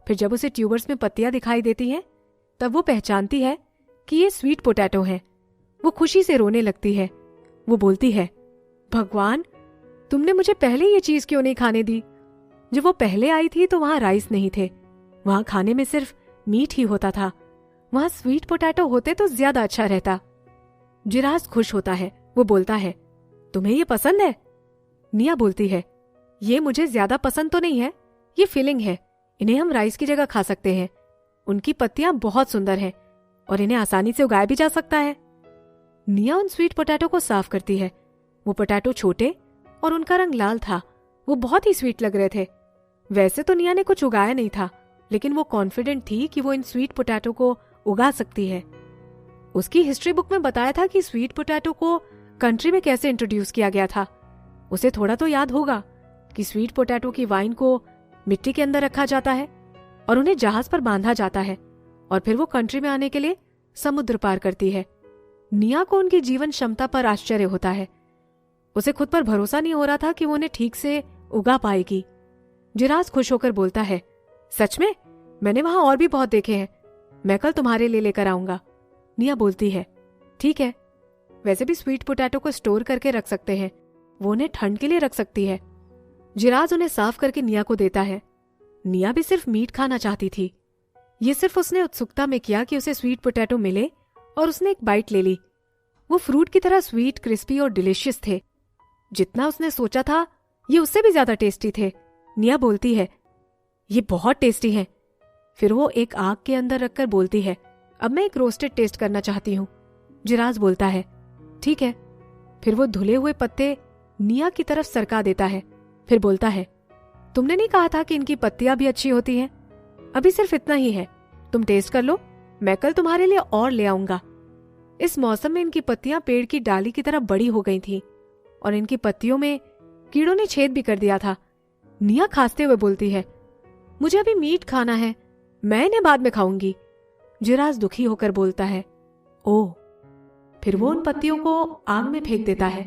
फिर जब उसे ट्यूबर्स में पत्तियां दिखाई देती हैं, तब वो पहचानती है कि ये स्वीट पोटैटो हैं। वो खुशी से रोने लगती है। वो बोलती है, भगवान, तुमने मुझे पहले ये चीज क्यों नहीं खाने दी? जब वो पहले आई थी तो वहां राइस नहीं थे, वहां खाने में सिर्फ मीट ही होता था। वहां स्वीट पोटैटो होते तो ज्यादा अच्छा रहता। जिराज खुश होता है। वो बोलता है, तुम्हें ये पसंद है? निया बोलती है, ये मुझे ज्यादा पसंद तो नहीं है, ये फिलिंग है, इन्हें हम राइस की जगह खा सकते हैं। उनकी पत्तियां बहुत सुंदर हैं और इन्हें आसानी से उगाया भी जा सकता है। निया उन स्वीट पोटैटो को साफ करती है। वो पोटैटो छोटे और उनका रंग लाल था। वो बहुत ही स्वीट लग रहे थे। वैसे तो निया ने कुछ उगाया नहीं था, लेकिन वो कॉन्फिडेंट थी कि वो इन स्वीट पोटैटो को उगा सकती है। उसकी हिस्ट्री बुक में बताया था कि स्वीट पोटैटो को कंट्री में कैसे इंट्रोड्यूस किया गया था। उसे थोड़ा तो याद होगा कि स्वीट पोटैटो की वाइन को मिट्टी के अंदर रखा जाता है और उन्हें जहाज पर बांधा जाता है और फिर वो कंट्री में आने के लिए समुद्र पार करती है। निया को उनकी जीवन क्षमता पर आश्चर्य होता है। उसे खुद पर भरोसा नहीं हो रहा था कि वो उन्हें ठीक से उगा पाएगी। जिराज खुश होकर बोलता है, सच में? मैंने वहां और भी बहुत देखे हैं, मैं कल तुम्हारे लिए लेकर आऊंगा। निया बोलती है, ठीक है। वैसे भी स्वीट पोटैटो को स्टोर करके रख सकते हैं, वो उन्हें ठंड के लिए रख सकती है। जिराज उन्हें साफ करके निया को देता है। निया भी सिर्फ मीट खाना चाहती थी। ये सिर्फ उसने उत्सुकता में किया कि उसे स्वीट पोटैटो मिले और उसने एक बाइट ले ली। वो फ्रूट की तरह स्वीट, क्रिस्पी और डिलिशियस थे। जितना उसने सोचा था ये उससे भी ज्यादा टेस्टी थे। निया बोलती है, ये बहुत टेस्टी हैं। फिर वो एक आग के अंदर रखकर बोलती है, अब मैं एक रोस्टेड टेस्ट करना चाहती हूँ। जिराज बोलता है, ठीक है। फिर वो धुले हुए पत्ते निया की तरफ सरका देता है। फिर बोलता है, तुमने नहीं कहा था कि इनकी पत्तियां भी अच्छी होती हैं? अभी सिर्फ इतना ही है, तुम टेस्ट कर लो, मैं कल तुम्हारे लिए और ले आऊंगा। इस मौसम में इनकी पत्तियां पेड़ की डाली की तरह बड़ी हो गई थीं और इनकी पत्तियों में कीड़ों ने छेद भी कर दिया था। निया खांसते हुए बोलती है, मुझे अभी मीट खाना है, मैं इन्हें बाद में खाऊंगी। जिराज दुखी होकर बोलता है, ओह। फिर वो उन पत्तियों को आग में फेंक देता है।